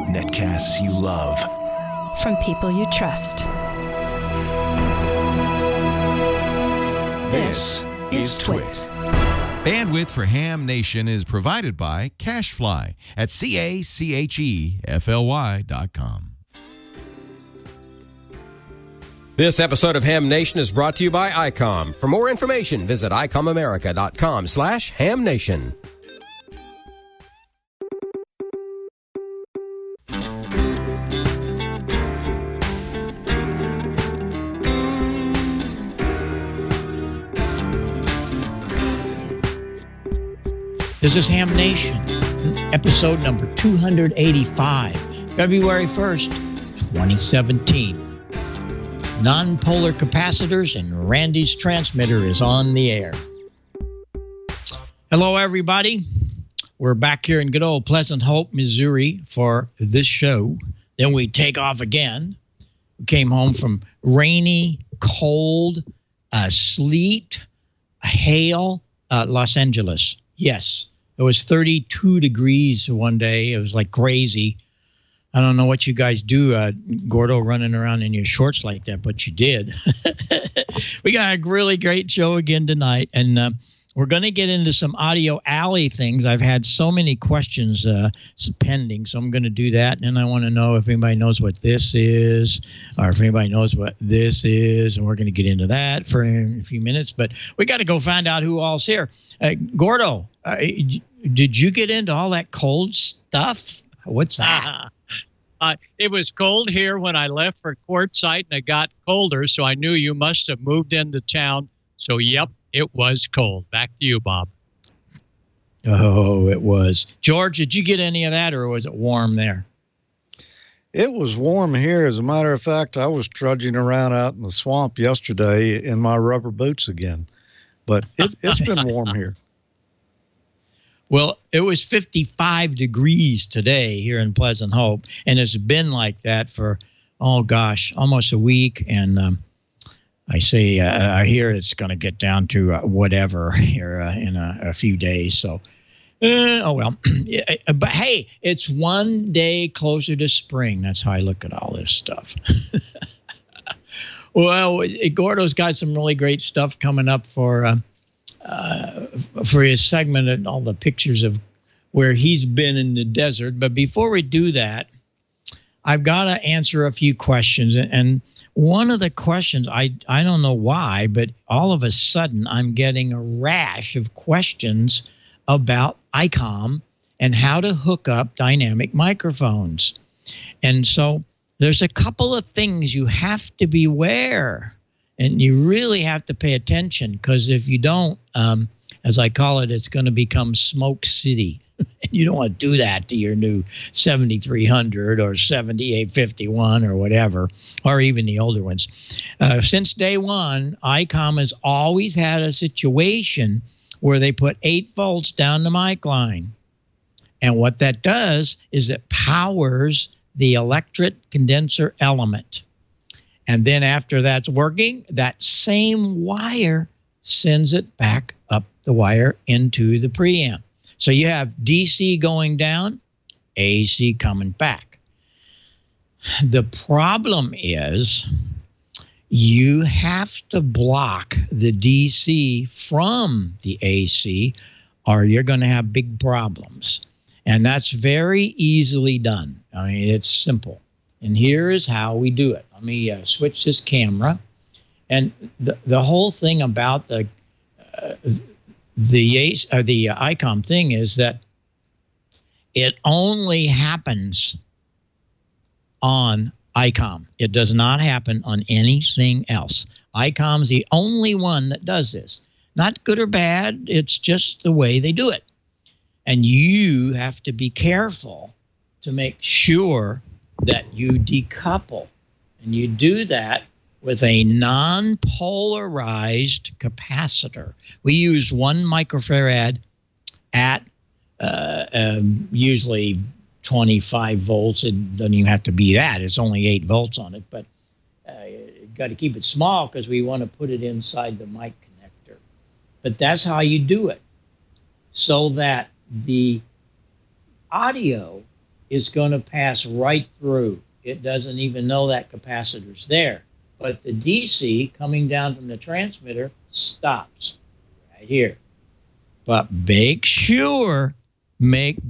Netcasts you love. From people you trust. This is Twit. Bandwidth for Ham Nation is provided by CacheFly at CACHEFLY.com. This episode of Ham Nation is brought to you by ICOM. For more information, visit ICOMAmerica.com/HamNation. This is Ham Nation, episode number 285, February 1st, 2017. Non-polar capacitors and Randy's transmitter is on the air. Hello, everybody. We're back here in good old Pleasant Hope, Missouri for this show. Then we take off again. We came home from rainy, cold, sleet, hail, Los Angeles. Yes, it was 32 degrees one day. It was like crazy. I don't know what you guys do, Gordo, running around in your shorts like that, but you did. We got a really great show again tonight, and we're going to get into some Audio Alley things. I've had so many questions pending, so I'm going to do that, and then I want to know if anybody knows what this is, or if anybody knows what this is, and we're going to get into that for a few minutes, but we got to go find out who all's here. Gordo, did you get into all that cold stuff? What's that? It was cold here when I left for QuartzSite, and it got colder, so I knew you must have moved into town. So, yep, it was cold. Back to you, Bob. Oh, it was. George, did you get any of that, or was it warm there? It was warm here. As a matter of fact, I was trudging around out in the swamp yesterday in my rubber boots again. But it's been warm here. Well, it was 55 degrees today here in Pleasant Hope, and it's been like that for, oh gosh, almost a week. And I hear it's going to get down to whatever here in a few days. So, oh well. But hey, it's one day closer to spring. That's how I look at all this stuff. Well, Gordo's got some really great stuff coming up for his segment and all the pictures of where he's been in the desert. But before we do that, I've got to answer a few questions. And one of the questions, I don't know why, but all of a sudden I'm getting a rash of questions about ICOM and how to hook up dynamic microphones. And so there's a couple of things you have to beware. And you really have to pay attention, because if you don't, as I call it, it's going to become Smoke City. You don't want to do that to your new 7300 or 7851 or whatever, or even the older ones. Since day one, ICOM has always had a situation where they put 8 volts down the mic line. And what that does is it powers the electret condenser element. And then after that's working, that same wire sends it back up the wire into the preamp. So you have DC going down, AC coming back. The problem is you have to block the DC from the AC, or you're going to have big problems. And that's very easily done. I mean, it's simple. And here is how we do it. Let me switch this camera. And the whole thing about the ICOM thing is that it only happens on ICOM. It does not happen on anything else. ICOM's the only one that does this. Not good or bad. It's just the way they do it. And you have to be careful to make sure that you decouple. And you do that with a non-polarized capacitor. We use 1 microfarad at usually 25 volts. It doesn't even have to be that. It's only 8 volts on it. But you got to keep it small because we want to put it inside the mic connector. But that's how you do it, so that the audio is going to pass right through. It doesn't even know that capacitor's there. But the DC coming down from the transmitter stops right here. But make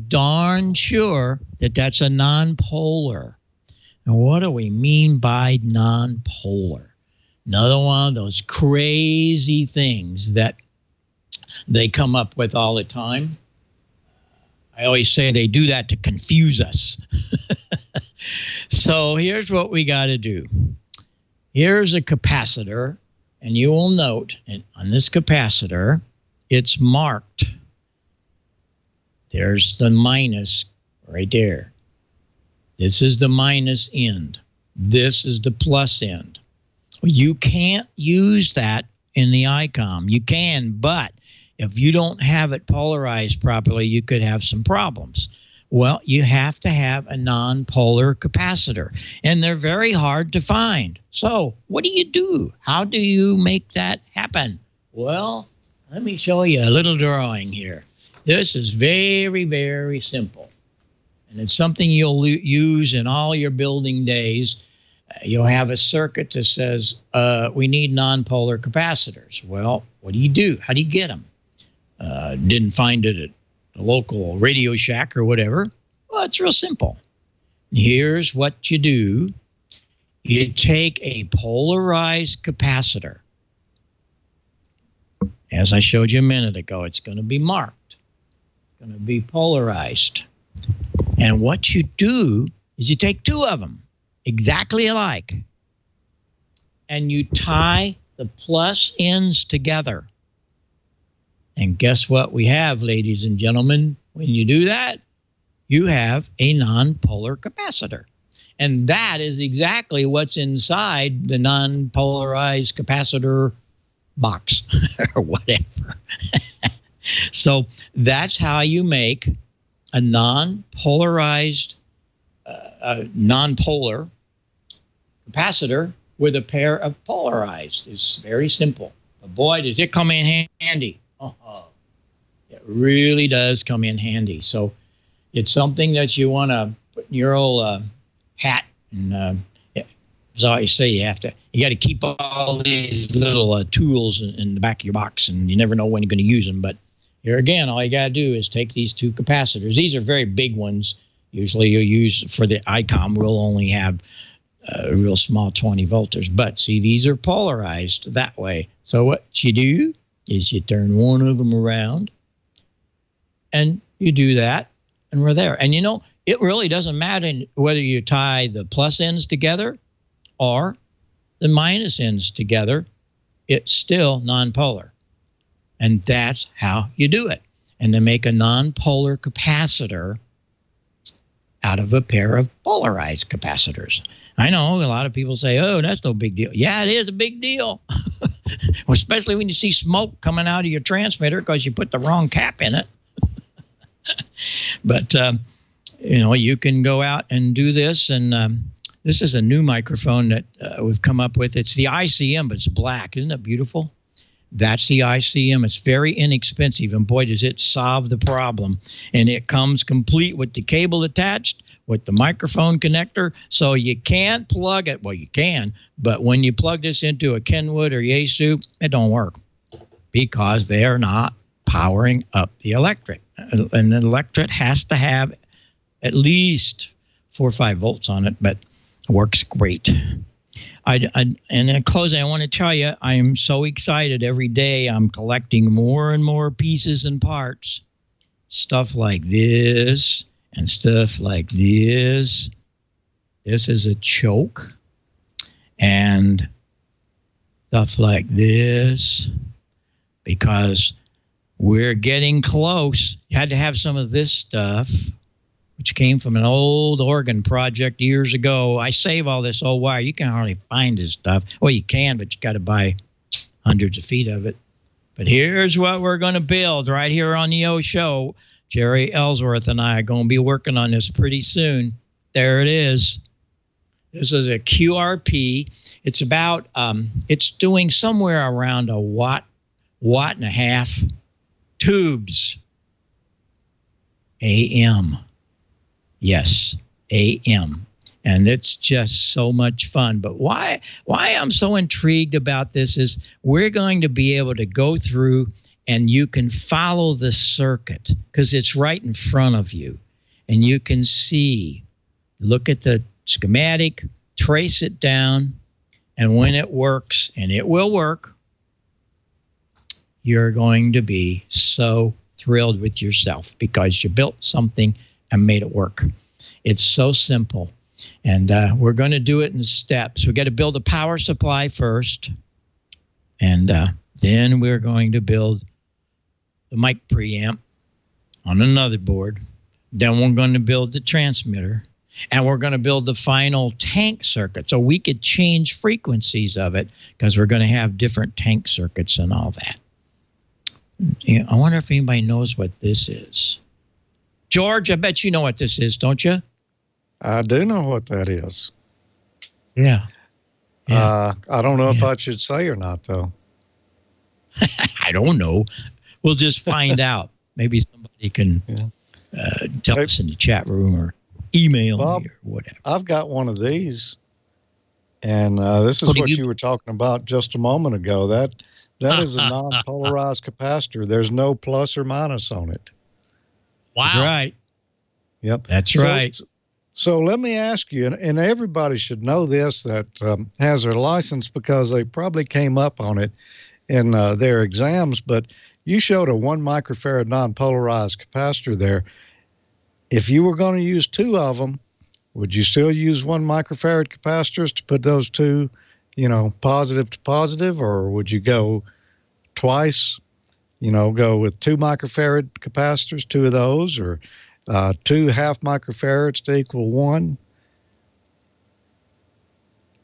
darn sure that that's a non-polar. And what do we mean by non-polar? Another one of those crazy things that they come up with all the time. I always say they do that to confuse us. So here's what we got to do. Here's a capacitor, and you will note on this capacitor, it's marked. There's the minus right there. This is the minus end. This is the plus end. You can't use that in the ICOM. You can, but if you don't have it polarized properly, you could have some problems. Well, you have to have a non-polar capacitor, and they're very hard to find. So what do you do? How do you make that happen? Well, let me show you a little drawing here. This is very, very simple, and it's something you'll use in all your building days. You'll have a circuit that says, we need non-polar capacitors. Well, what do you do? How do you get them? Didn't find it at the local Radio Shack or whatever. Well, it's real simple. Here's what you do. You take a polarized capacitor. As I showed you a minute ago, it's going to be marked. It's going to be polarized. And what you do is you take two of them, exactly alike, and you tie the plus ends together. And guess what we have, ladies and gentlemen? When you do that, you have a non-polar capacitor. And that is exactly what's inside the non-polarized capacitor box or whatever. So that's how you make a non-polarized, non-polar capacitor with a pair of polarized. It's very simple. But boy, does it come in handy. It really does come in handy. So it's something that you want to put in your old hat. And as I always say, you got to keep all these little tools in the back of your box, and you never know when you're going to use them. But here again, all you got to do is take these two capacitors. These are very big ones. Usually you'll use for the ICOM, we'll only have real small 20 volters. But see, these are polarized that way. So what you do is you turn one of them around, and you do that, and we're there. And you know, it really doesn't matter whether you tie the plus ends together or the minus ends together. It's still nonpolar. And that's how you do it. And to make a nonpolar capacitor out of a pair of polarized capacitors. I know a lot of people say, oh, that's no big deal. Yeah, it is a big deal. Especially when you see smoke coming out of your transmitter because you put the wrong cap in it. But, you know, you can go out and do this. And this is a new microphone that we've come up with. It's the ICM, but it's black. Isn't it beautiful? That's the ICM. It's very inexpensive, and boy, does it solve the problem. And it comes complete with the cable attached, with the microphone connector, so you can't plug it. Well, you can, but when you plug this into a Kenwood or Yaesu, it don't work because they are not powering up the electric. And the electric has to have at least 4 or 5 volts on it, but it works great. And in closing, I want to tell you, I am so excited every day. I'm collecting more and more pieces and parts, stuff like this and stuff like this. This is a choke and stuff like this, because we're getting close. You had to have some of this stuff, which came from an old organ project years ago. I save all this old wire. You can hardly find this stuff. Well, you can, but you got to buy hundreds of feet of it. But here's what we're going to build right here on the O Show. Jerry Ellsworth and I are going to be working on this pretty soon. There it is. This is a QRP. It's about, it's doing somewhere around a watt and a half tubes AM. Yes, AM. And it's just so much fun. But why I'm so intrigued about this is we're going to be able to go through and you can follow the circuit because it's right in front of you. And you can see, look at the schematic, trace it down, and when it works, and it will work, you're going to be so thrilled with yourself because you built something and made it work. It's so simple. And we're going to do it in steps. We got to build a power supply first. And then we're going to build the mic preamp on another board. Then we're going to build the transmitter. And we're going to build the final tank circuit. So we could change frequencies of it because we're going to have different tank circuits and all that. You know, I wonder if anybody knows what this is. George, I bet you know what this is, don't you? I do know what that is. Yeah. I don't know if I should say or not, though. I don't know. We'll just find out. Maybe somebody can tell us in the chat room or email Bob, me or whatever. I've got one of these, and this is what you were talking about just a moment ago. That is a non-polarized capacitor. There's no plus or minus on it. Wow. That's right. Yep. That's right. So let me ask you, and everybody should know this that has their license because they probably came up on it in their exams, but you showed a 1 microfarad non-polarized capacitor there. If you were going to use 2 of them, would you still use 1 microfarad capacitors to put those 2, positive to positive, or would you go twice, go with 2 microfarad capacitors, 2 of those, or 2 half microfarads to equal 1?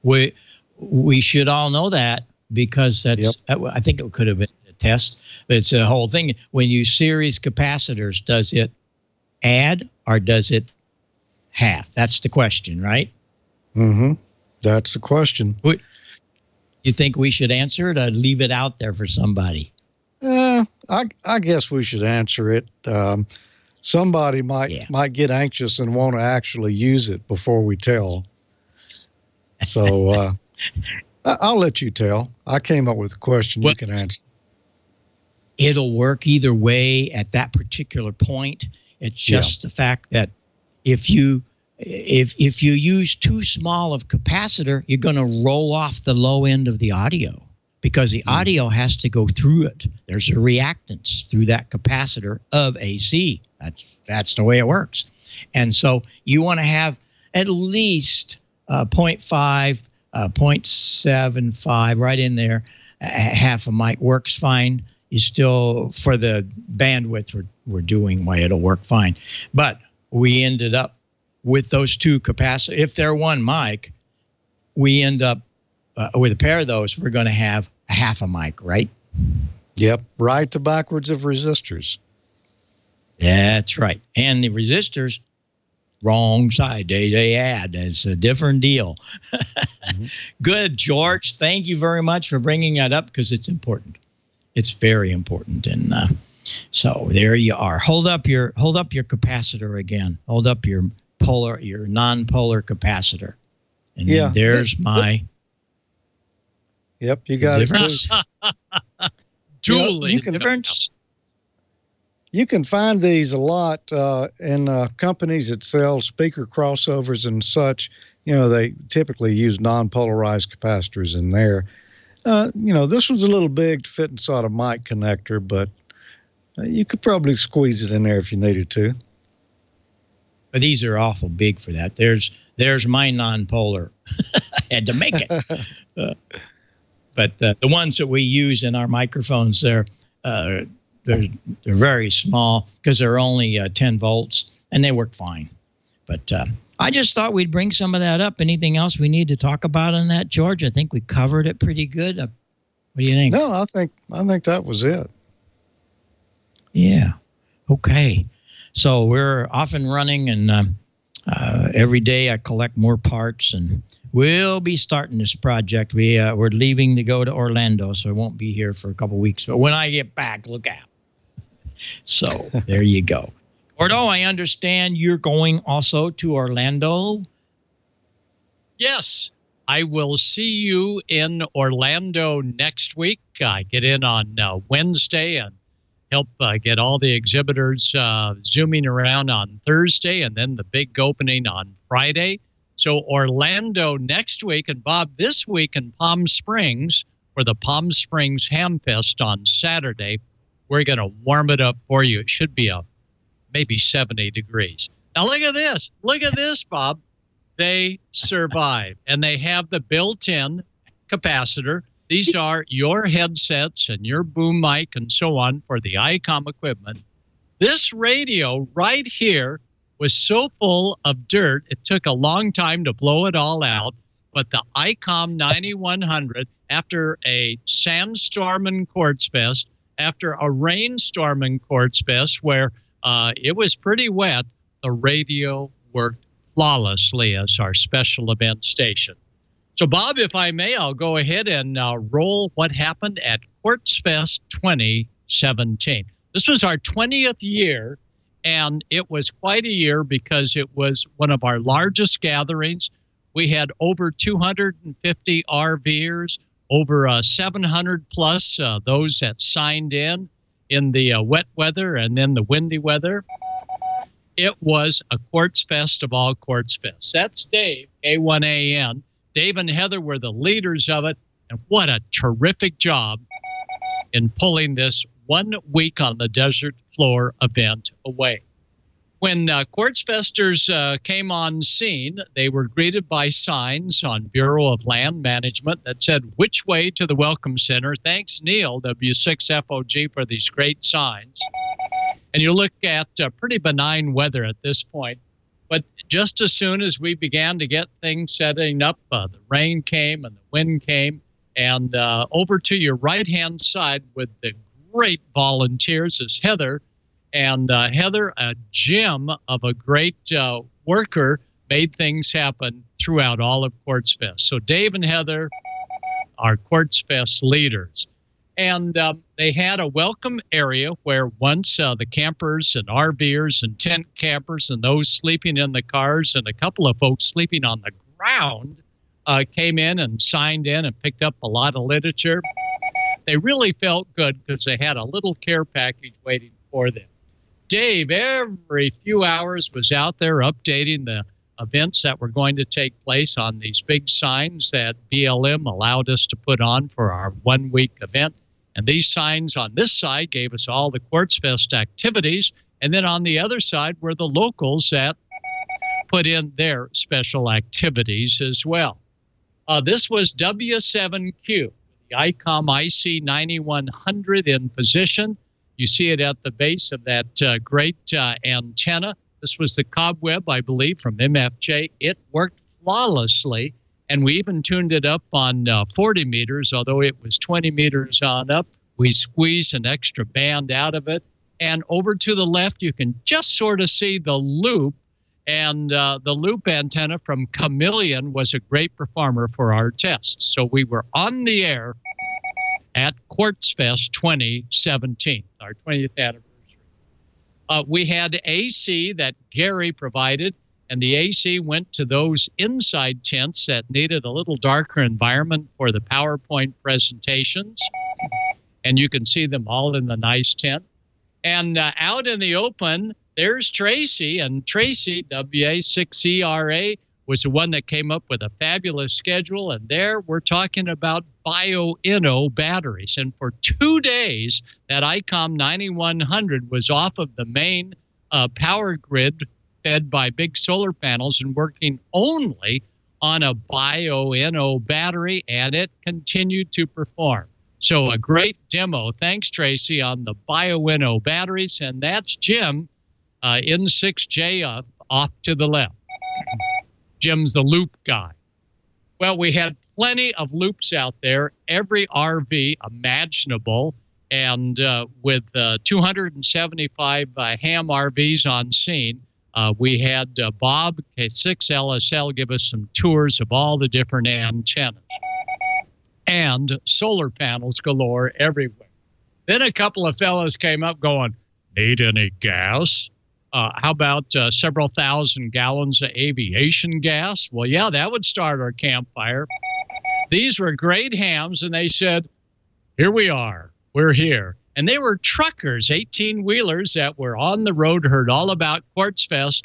We should all know that because that's, I think it could have been a test, but it's a whole thing. When you series capacitors, does it add or does it half? That's the question, right? Mm-hmm. That's the question. You think we should answer it or leave it out there for somebody? I guess we should answer it. Somebody might get anxious and want to actually use it before we tell. So I'll let you tell. I came up with a question you can answer. It'll work either way at that particular point. It's just the fact that if you use too small of capacitor, you're going to roll off the low end of the audio because the audio has to go through it. There's a reactance through that capacitor of AC. That's the way it works. And so you want to have at least 0.5, 0.75 right in there. Half a mic works fine. You still, for the bandwidth we're doing, it'll work fine. But we ended up with those 2 capacitors. If they're 1 mic, we end up with a pair of those, we're going to have a half a mic, right? Yep, right to backwards of resistors. That's right. And the resistors, wrong side. They add. It's a different deal. Good, George. Thank you very much for bringing that up because it's important. It's very important. And so there you are. Hold up your capacitor again. Hold up your non-polar capacitor. And then there's my. Yep, you got difference. It too. You can find these a lot in companies that sell speaker crossovers and such. They typically use non-polarized capacitors in there. This one's a little big to fit inside a mic connector, but you could probably squeeze it in there if you needed to. But these are awful big for that. There's my non-polar. I had to make it. But the ones that we use in our microphones, they're very small because they're only 10 volts, and they work fine. But I just thought we'd bring some of that up. Anything else we need to talk about on that, George? I think we covered it pretty good. What do you think? No, I think that was it. Yeah. Okay. So we're off and running, and every day I collect more parts, and we'll be starting this project. We're leaving to go to Orlando, so I won't be here for a couple weeks. But when I get back, look out. So there you go. Gordo, I understand you're going also to Orlando. Yes, I will see you in Orlando next week. I get in on Wednesday and help get all the exhibitors zooming around on Thursday, and then the big opening on Friday. So Orlando next week, and Bob, this week in Palm Springs for the Palm Springs Ham Fest on Saturday. We're going to warm it up for you. It should be maybe 70 degrees. Now look at this. Look at this, Bob. They survive, and they have the built-in capacitor. These are your headsets and your boom mic and so on for the ICOM equipment. This radio right here was so full of dirt, it took a long time to blow it all out. But the ICOM 9100, after a sandstorm in QuartzFest, after a rainstorm in QuartzFest where it was pretty wet, the radio worked flawlessly as our special event station. So, Bob, if I may, I'll go ahead and roll what happened at QuartzFest 2017. This was our 20th year, and it was quite a year because it was one of our largest gatherings. We had over 250 RVers, over 700 plus those that signed in the wet weather and then the windy weather. It was a QuartzFest of all QuartzFests. That's Dave, A1AN. Dave and Heather were the leaders of it, and what a terrific job in pulling this 1 week on the desert floor event away. When QuartzFesters came on scene, they were greeted by signs on Bureau of Land Management that said, "Which way to the Welcome Center?" Thanks, Neil, W6FOG, for these great signs. And you look at pretty benign weather at this point. But just as soon as we began to get things setting up, the rain came and the wind came. And over to your right-hand side with the great volunteers is Heather. And Heather, a gem of a great worker, made things happen throughout all of QuartzFest. So Dave and Heather are QuartzFest leaders. And they had a welcome area where once the campers and RVers and tent campers and those sleeping in the cars and a couple of folks sleeping on the ground came in and signed in and picked up a lot of literature. They really felt good because they had a little care package waiting for them. Dave, every few hours, was out there updating the events that were going to take place on these big signs that BLM allowed us to put on for our 1 week event. And these signs on this side gave us all the QuartzFest activities. And then on the other side were the locals that put in their special activities as well. This was W7Q, the ICOM IC 9100 in position. You see it at the base of that great antenna. This was the cobweb, I believe, from MFJ. It worked flawlessly, and we even tuned it up on 40 meters, although it was 20 meters on up. We squeezed an extra band out of it. And over to the left, you can just sort of see the loop. And the loop antenna from Chameleon was a great performer for our tests. So we were on the air at QuartzFest 2017, our 20th anniversary. We had AC that Gary provided, and the AC went to those inside tents that needed a little darker environment for the PowerPoint presentations. And you can see them all in the nice tent. And out in the open, there's Tracy, and Tracy, WA6ERA, was the one that came up with a fabulous schedule. And there we're talking about BioInno batteries. And for 2 days, that ICOM 9100 was off of the main power grid fed by big solar panels and working only on a BioInno battery, and it continued to perform. So a great demo. Thanks, Tracy, on the BioInno batteries. And that's Jim in 6J off to the left. Jim's the loop guy. Well, we had plenty of loops out there, every RV imaginable, and with 275 ham RVs on scene, we had Bob, K6LSL, give us some tours of all the different antennas. And solar panels galore everywhere. Then a couple of fellows came up going, "Need any gas?" How about several thousand gallons of aviation gas? Well, yeah, that would start our campfire. These were great hams, and they said, here we are. We're here. And they were truckers, 18-wheelers that were on the road, heard all about QuartzFest,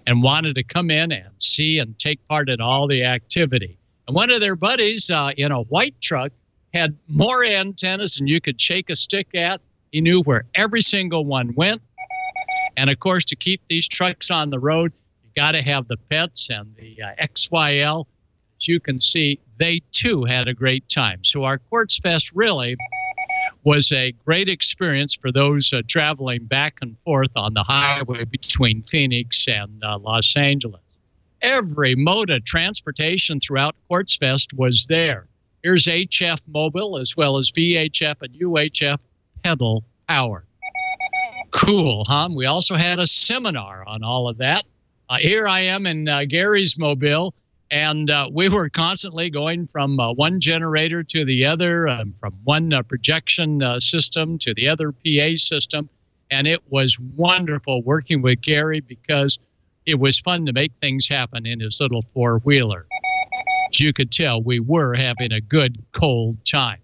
and wanted to come in and see and take part in all the activity. And one of their buddies in a white truck had more antennas than you could shake a stick at. He knew where every single one went. And, of course, to keep these trucks on the road, you got to have the pets and the XYL. As you can see, they, too, had a great time. So our QuartzFest really was a great experience for those traveling back and forth on the highway between Phoenix and Los Angeles. Every mode of transportation throughout QuartzFest was there. Here's HF mobile as well as VHF and UHF pedal power. Cool, huh? We also had a seminar on all of that. Here I am in Gary's mobile, and we were constantly going from one generator to the other, from one projection system to the other PA system, and it was wonderful working with Gary because it was fun to make things happen in his little four-wheeler. As you could tell, we were having a good, cold time.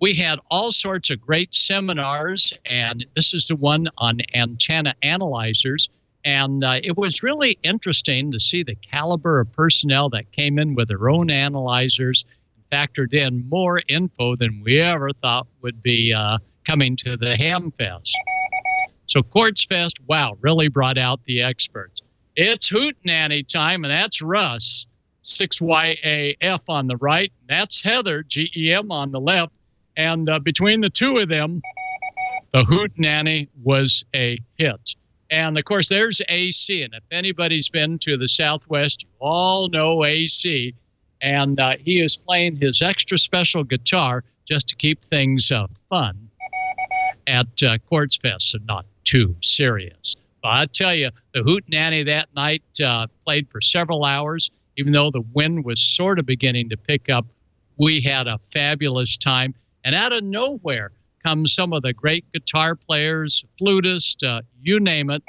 We had all sorts of great seminars, and this is the one on antenna analyzers. And it was really interesting to see the caliber of personnel that came in with their own analyzers and factored in more info than we ever thought would be coming to the Hamfest. So QuartzFest, wow, really brought out the experts. It's Hootenanny time, and that's Russ, 6YAF on the right. That's Heather, GEM on the left. And between the two of them, the Hootenanny was a hit. And, of course, there's AC. And if anybody's been to the Southwest, you all know AC. And he is playing his extra special guitar just to keep things fun at QuartzFest, so not too serious. But I tell you, the Hootenanny that night played for several hours. Even though the wind was sort of beginning to pick up, we had a fabulous time. And out of nowhere comes some of the great guitar players, flutists, you name it.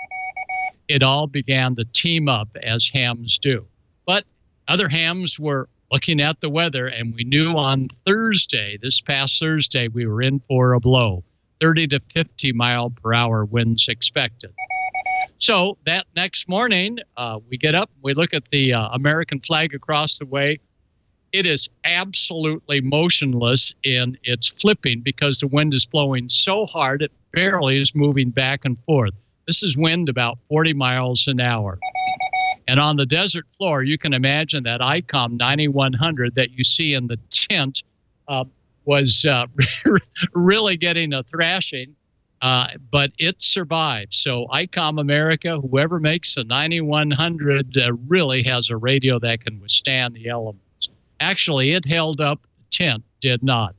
It all began to team up as hams do. But other hams were looking at the weather, and we knew on Thursday, this past Thursday, we were in for a blow. 30 to 50 mile per hour winds expected. So that next morning, we get up, we look at the American flag across the way. It is absolutely motionless in its flipping because the wind is blowing so hard it barely is moving back and forth. This is wind about 40 miles an hour. And on the desert floor, you can imagine that ICOM 9100 that you see in the tent was really getting a thrashing, but it survived. So ICOM America, whoever makes the 9100 really has a radio that can withstand the elements. Actually, it held up. The tent did not.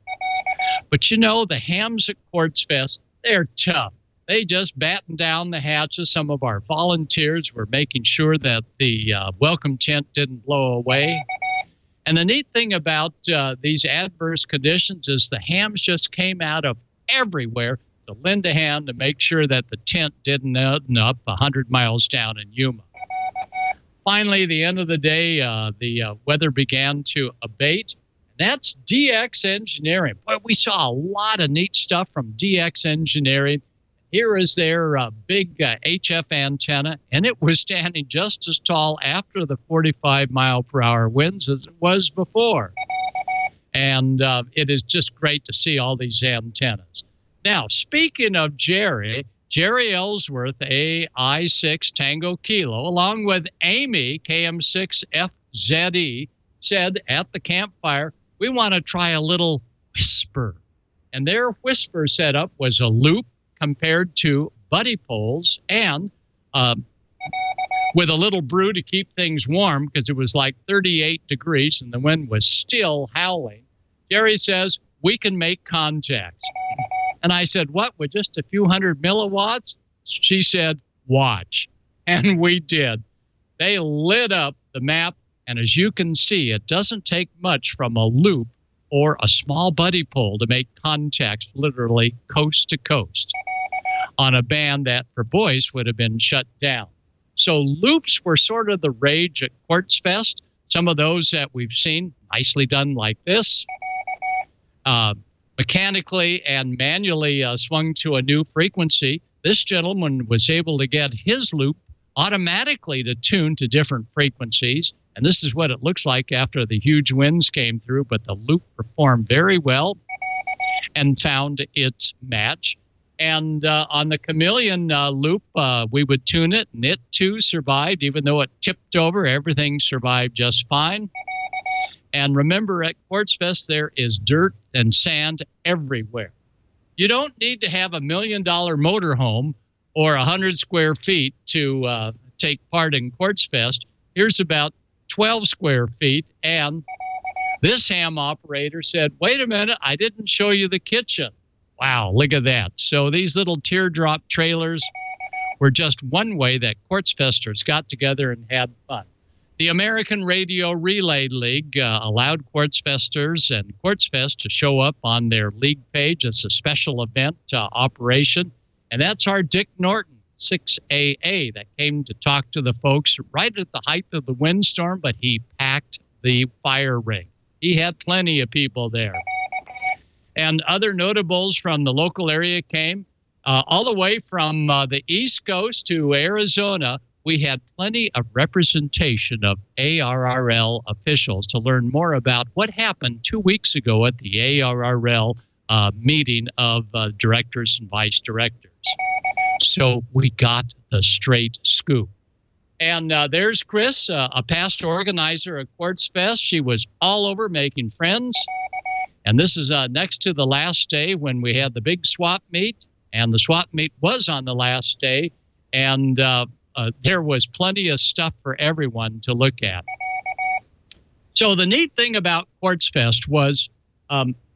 But you know, the hams at QuartzFest, they're tough. They just battened down the hatches. Some of our volunteers were making sure that the welcome tent didn't blow away. And the neat thing about these adverse conditions is the hams just came out of everywhere to lend a hand to make sure that the tent didn't end up 100 miles down in Yuma. Finally, the end of the day, the weather began to abate. That's DX Engineering. Boy, we saw a lot of neat stuff from DX Engineering. Here is their big HF antenna, and it was standing just as tall after the 45 mile per hour winds as it was before. And it is just great to see all these antennas. Now, speaking of Jerry Ellsworth, AI6 Tango Kilo, along with Amy, KM6FZE, said at the campfire, we want to try a little whisper. And their whisper setup was a loop compared to buddy poles and with a little brew to keep things warm because it was like 38 degrees and the wind was still howling. Jerry says, we can make contact. And I said, what, with just a few hundred milliwatts? She said, watch. And we did. They lit up the map, and as you can see, it doesn't take much from a loop or a small buddy pole to make contacts literally coast to coast. on a band that for boys would have been shut down. So loops were sort of the rage at QuartzFest. Some of those that we've seen nicely done like this, mechanically and manually swung to a new frequency. This gentleman was able to get his loop automatically to tune to different frequencies. And this is what it looks like after the huge winds came through, but the loop performed very well and found its match. And on the Chameleon loop, we would tune it, and it too survived. Even though it tipped over, everything survived just fine. And remember, at QuartzFest, there is dirt and sand everywhere. You don't need to have $1 million motorhome or 100 square feet to take part in QuartzFest. Here's about 12 square feet, and this ham operator said, wait a minute, I didn't show you the kitchen. Wow, look at that. So these little teardrop trailers were just one way that QuartzFesters got together and had fun. The American Radio Relay League allowed QuartzFesters and QuartzFest to show up on their league page. It's a special event operation, and that's our Dick Norton, 6AA, that came to talk to the folks right at the height of the windstorm, but he packed the fire ring. He had plenty of people there. And other notables from the local area came all the way from the East Coast to Arizona. We had plenty of representation of ARRL officials to learn more about what happened 2 weeks ago at the ARRL meeting of directors and vice directors. So we got the straight scoop. And there's Chris, a past organizer at QuartzFest. She was all over making friends. And this is next to the last day when we had the big swap meet. And the swap meet was on the last day. And there was plenty of stuff for everyone to look at. So the neat thing about QuartzFest was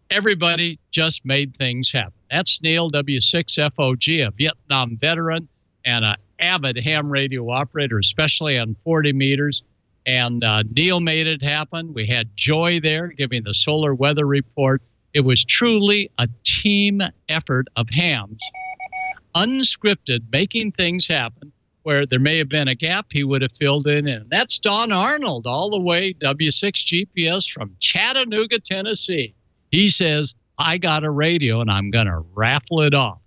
everybody just made things happen. That's Neil W6FOG, a Vietnam veteran and an avid ham radio operator, especially on 40 meters. And Neil made it happen. We had Joy there giving the solar weather report. It was truly a team effort of hams, unscripted, making things happen. Where there may have been a gap, he would have filled in. And that's Don Arnold, all the way W6 GPS from Chattanooga, Tennessee. He says, I got a radio and I'm going to raffle it off.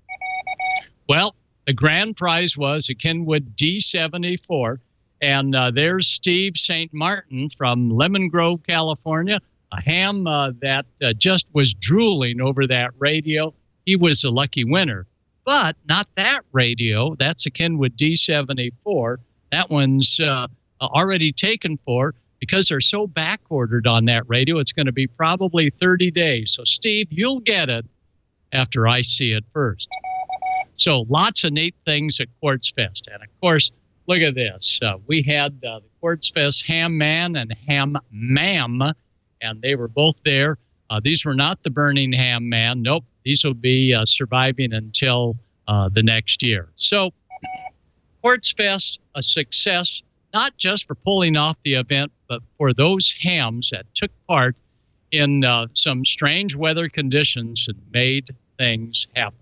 Well, the grand prize was a Kenwood D74. And there's Steve St. Martin from Lemon Grove, California, a ham that just was drooling over that radio. He was a lucky winner. But not that radio. That's a Kenwood D74. That one's already taken for, because they're so back-ordered on that radio, it's going to be probably 30 days. So, Steve, you'll get it after I see it first. So lots of neat things at QuartzFest. And, of course, look at this. We had the QuartzFest Ham Man and Ham Ma'am, and they were both there. These were not the Burning Ham Man. Nope. These will be surviving until the next year. So QuartzFest, a success, not just for pulling off the event, but for those hams that took part in some strange weather conditions and made things happen.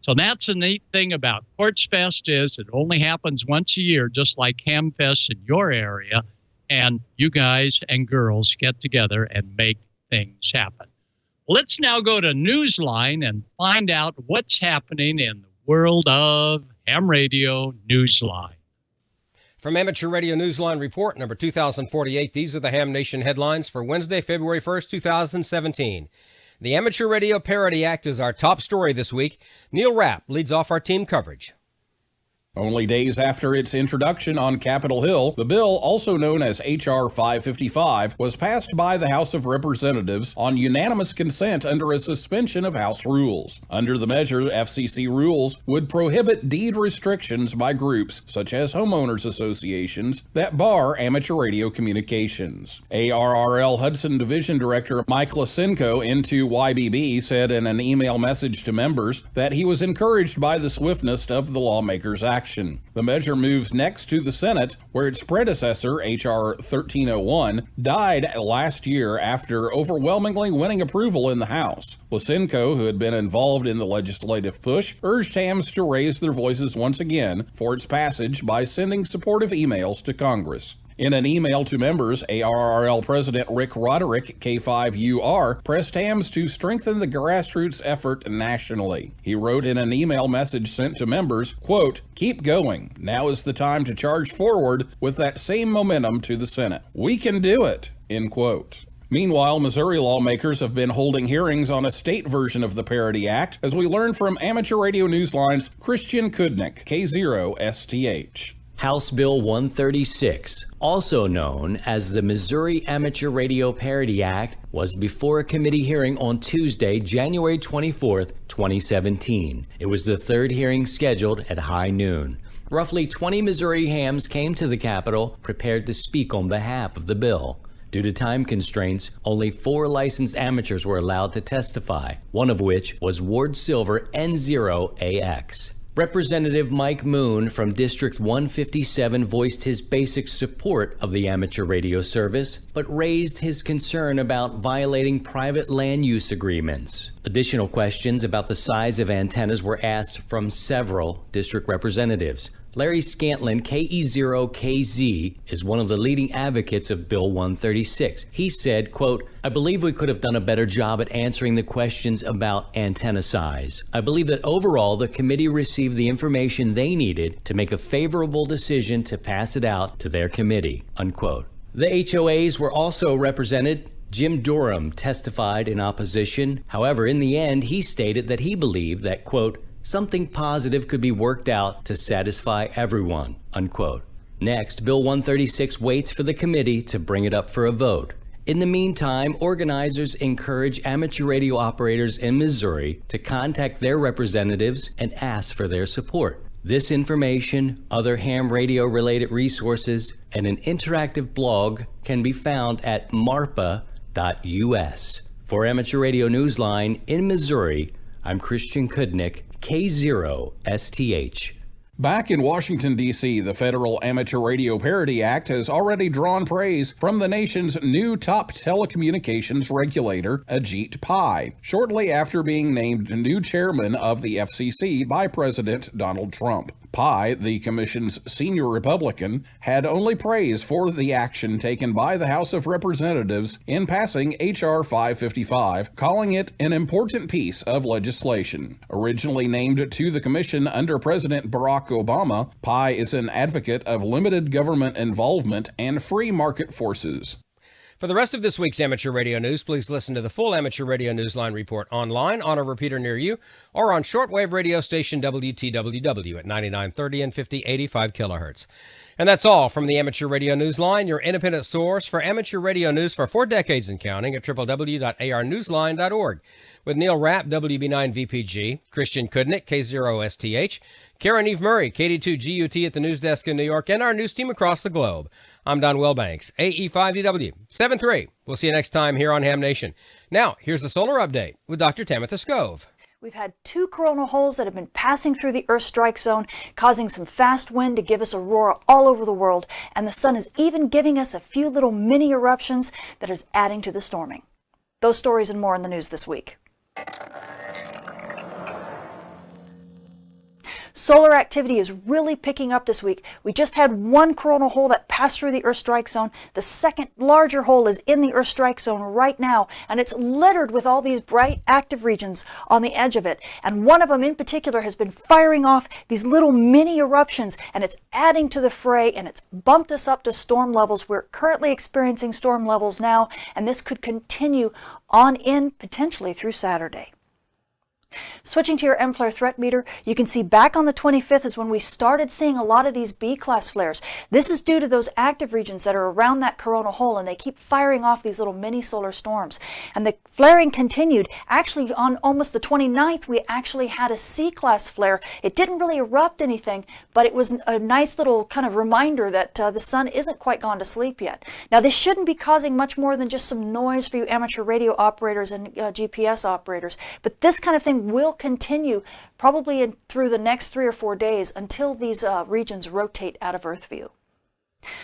So that's the neat thing about QuartzFest is it only happens once a year, just like Hamfest in your area, and you guys and girls get together and make things happen. Let's now go to Newsline and find out what's happening in the world of ham radio Newsline. From Amateur Radio Newsline Report number 2048, these are the Ham Nation headlines for Wednesday, February 1st, 2017. The Amateur Radio Parity Act is our top story this week. Neil Rapp leads off our team coverage. Only days after its introduction on Capitol Hill, the bill, also known as H.R. 555, was passed by the House of Representatives on unanimous consent under a suspension of House rules. Under the measure, FCC rules would prohibit deed restrictions by groups, such as homeowners associations, that bar amateur radio communications. ARRL Hudson Division Director Mike Lysenko into YBB said in an email message to members that he was encouraged by the swiftness of the lawmakers' action. action. The measure moves next to the Senate, where its predecessor, H.R. 1301, died last year after overwhelmingly winning approval in the House. Lysenko, who had been involved in the legislative push, urged hams to raise their voices once again for its passage by sending supportive emails to Congress. In an email to members, ARRL President Rick Roderick, K5UR, pressed hams to strengthen the grassroots effort nationally. He wrote in an email message sent to members, quote, "Keep going. Now is the time to charge forward with that same momentum to the Senate. We can do it," end quote. Meanwhile, Missouri lawmakers have been holding hearings on a state version of the Parity Act, as we learn from Amateur Radio Newsline's Christian Kudnick, K0STH. House Bill 136, also known as the Missouri Amateur Radio Parity Act, was before a committee hearing on Tuesday, January 24th, 2017. It was the third hearing scheduled at high noon. Roughly 20 Missouri hams came to the Capitol prepared to speak on behalf of the bill. Due to time constraints, only 4 licensed amateurs were allowed to testify, one of which was Ward Silver N0AX. Representative Mike Moon from District 157 voiced his basic support of the amateur radio service, but raised his concern about violating private land use agreements. Additional questions about the size of antennas were asked from several district representatives. Larry Scantlin, KE0KZ, is one of the leading advocates of Bill 136. He said, quote, "I believe we could have done a better job at answering the questions about antenna size. I believe that overall the committee received the information they needed to make a favorable decision to pass it out to their committee," unquote. The HOAs were also represented. Jim Durham testified in opposition. However, in the end, he stated that he believed that, quote, "something positive could be worked out to satisfy everyone," unquote. Next, Bill 136 waits for the committee to bring it up for a vote. In the meantime, organizers encourage amateur radio operators in Missouri to contact their representatives and ask for their support. This information, other ham radio related resources, and an interactive blog can be found at marpa.us. For Amateur Radio Newsline in Missouri, I'm Christian Kudnick, K0STH. Back in Washington, D.C., the Federal Amateur Radio Parity Act has already drawn praise from the nation's new top telecommunications regulator, Ajit Pai, shortly after being named new chairman of the FCC by President Donald Trump. Pai, the commission's senior Republican, had only praise for the action taken by the House of Representatives in passing H.R. 555, calling it an important piece of legislation. Originally named to the commission under President Barack Obama, Pai is an advocate of limited government involvement and free market forces. For the rest of this week's Amateur Radio News, please listen to the full Amateur Radio Newsline report online, on a repeater near you, or on shortwave radio station WTWW at 9930 and 5085 kilohertz. And that's all from the Amateur Radio Newsline, your independent source for amateur radio news for 4 decades and counting at www.arnewsline.org. With Neil Rapp, WB9VPG, Christian Kudnick, K0STH, Karen Eve Murray, KD2GUT at the news desk in New York, and our news team across the globe. I'm Don Wilbanks, AE5DW 73. We'll see you next time here on Ham Nation. Now, here's the solar update with Dr. Tamitha Scove. We've had 2 coronal holes that have been passing through the Earth's strike zone, causing some fast wind to give us aurora all over the world, and the sun is even giving us a few little mini eruptions that is adding to the storming. Those stories and more in the news this week. Solar activity is really picking up this week. We just had 1 coronal hole that passed through the Earth strike zone. The second larger hole is in the Earth strike zone right now, and it's littered with all these bright active regions on the edge of it. And one of them in particular has been firing off these little mini eruptions, and it's adding to the fray, and it's bumped us up to storm levels. We're currently experiencing storm levels now, and this could continue on in potentially through Saturday. Switching to your M-flare threat meter, you can see back on the 25th is when we started seeing a lot of these B-class flares. This is due to those active regions that are around that coronal hole, and they keep firing off these little mini solar storms. And the flaring continued. Actually, on almost the 29th, we actually had a C-class flare. It didn't really erupt anything, but it was a nice little kind of reminder that the sun isn't quite gone to sleep yet. Now, this shouldn't be causing much more than just some noise for you amateur radio operators and GPS operators, but this kind of thing storm will continue probably through the next 3 or 4 days until these regions rotate out of Earth view.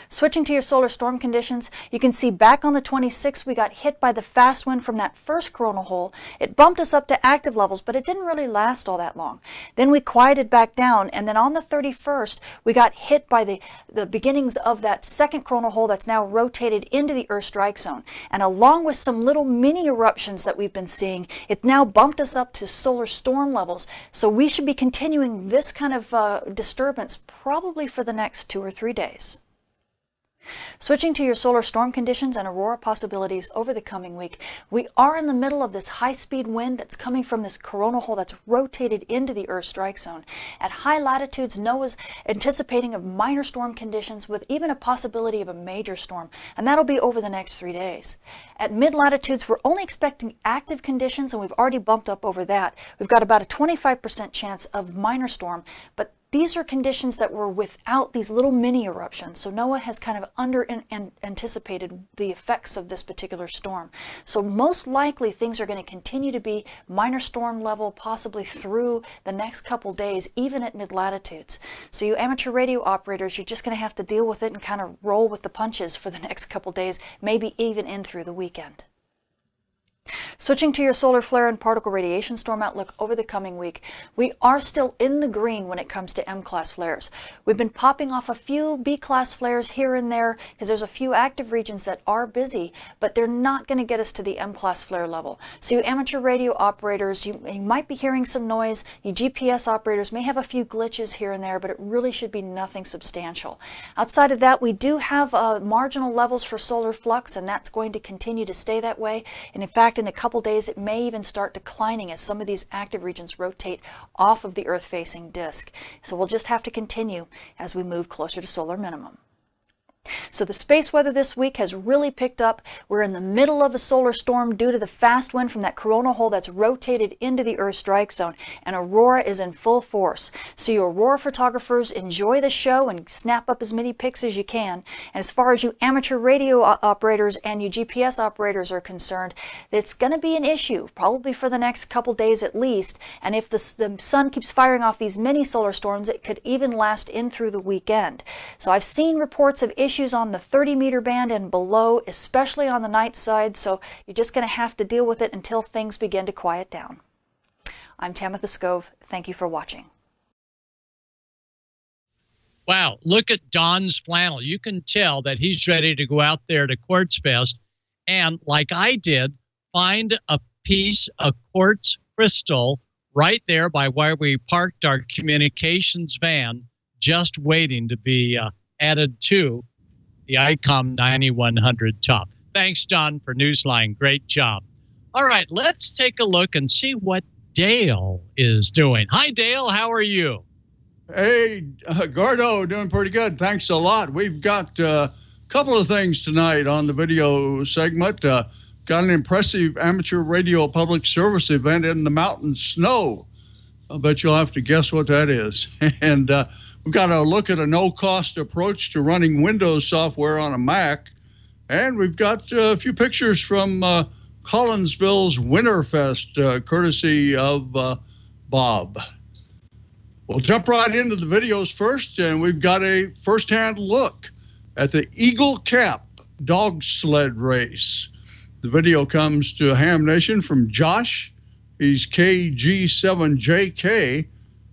Switching to your solar storm conditions, you can see back on the 26th we got hit by the fast wind from that first coronal hole. It bumped us up to active levels, but it didn't really last all that long. Then we quieted back down, and then on the 31st we got hit by the beginnings of that second coronal hole that's now rotated into the Earth strike zone. And along with some little mini eruptions that we've been seeing, it now bumped us up to solar storm levels. So we should be continuing this kind of disturbance probably for the next 2 or 3 days. Switching to your solar storm conditions and aurora possibilities over the coming week, we are in the middle of this high-speed wind that's coming from this coronal hole that's rotated into the Earth strike zone. At high latitudes, NOAA's anticipating of minor storm conditions with even a possibility of a major storm, and that'll be over the next 3 days. At mid-latitudes, we're only expecting active conditions, and we've already bumped up over that. We've got about a 25% chance of minor storm, but these are conditions that were without these little mini eruptions, so NOAA has kind of anticipated the effects of this particular storm. So most likely things are going to continue to be minor storm level possibly through the next couple days, even at mid-latitudes. So you amateur radio operators, you're just going to have to deal with it and kind of roll with the punches for the next couple days, maybe even in through the weekend. Switching to your solar flare and particle radiation storm outlook over the coming week, we are still in the green when it comes to M-class flares. We've been popping off a few B-class flares here and there because there's a few active regions that are busy, but they're not going to get us to the M-class flare level. So you amateur radio operators, you might be hearing some noise. You GPS operators may have a few glitches here and there, but it really should be nothing substantial. Outside of that, we do have marginal levels for solar flux, and that's going to continue to stay that way. And in fact, in a couple days it may even start declining as some of these active regions rotate off of the Earth-facing disk. So we'll just have to continue as we move closer to solar minimum. So the space weather this week has really picked up. We're in the middle of a solar storm due to the fast wind from that coronal hole that's rotated into the Earth strike zone, and aurora is in full force. So you aurora photographers, enjoy the show and snap up as many pics as you can. And as far as you amateur radio operators and you GPS operators are concerned, it's going to be an issue probably for the next couple days at least. And if the sun keeps firing off these mini solar storms, it could even last in through the weekend. So I've seen reports of issues on the 30-meter band and below, especially on the night side, so you're just going to have to deal with it until things begin to quiet down. I'm Tamitha Scove. Thank you for watching. Wow, look at Don's flannel. You can tell that he's ready to go out there to QuartzFest and, like I did, find a piece of quartz crystal right there by where we parked our communications van, just waiting to be added to the ICOM 9100 top. Thanks, Don, for Newsline. Great job. All right, let's take a look and see what Dale is doing. Hi, Dale. How are you? Hey, Gordo, doing pretty good. Thanks a lot. We've got a couple of things tonight on the video segment. Got an impressive amateur radio public service event in the mountain snow. I bet you'll have to guess what that is. And we've got to look at a no-cost approach to running Windows software on a Mac. And we've got a few pictures from Collinsville's Winterfest, courtesy of Bob. We'll jump right into the videos first, and we've got a first-hand look at the EagleCap dog sled race. The video comes to Ham Nation from Josh. He's KG7JK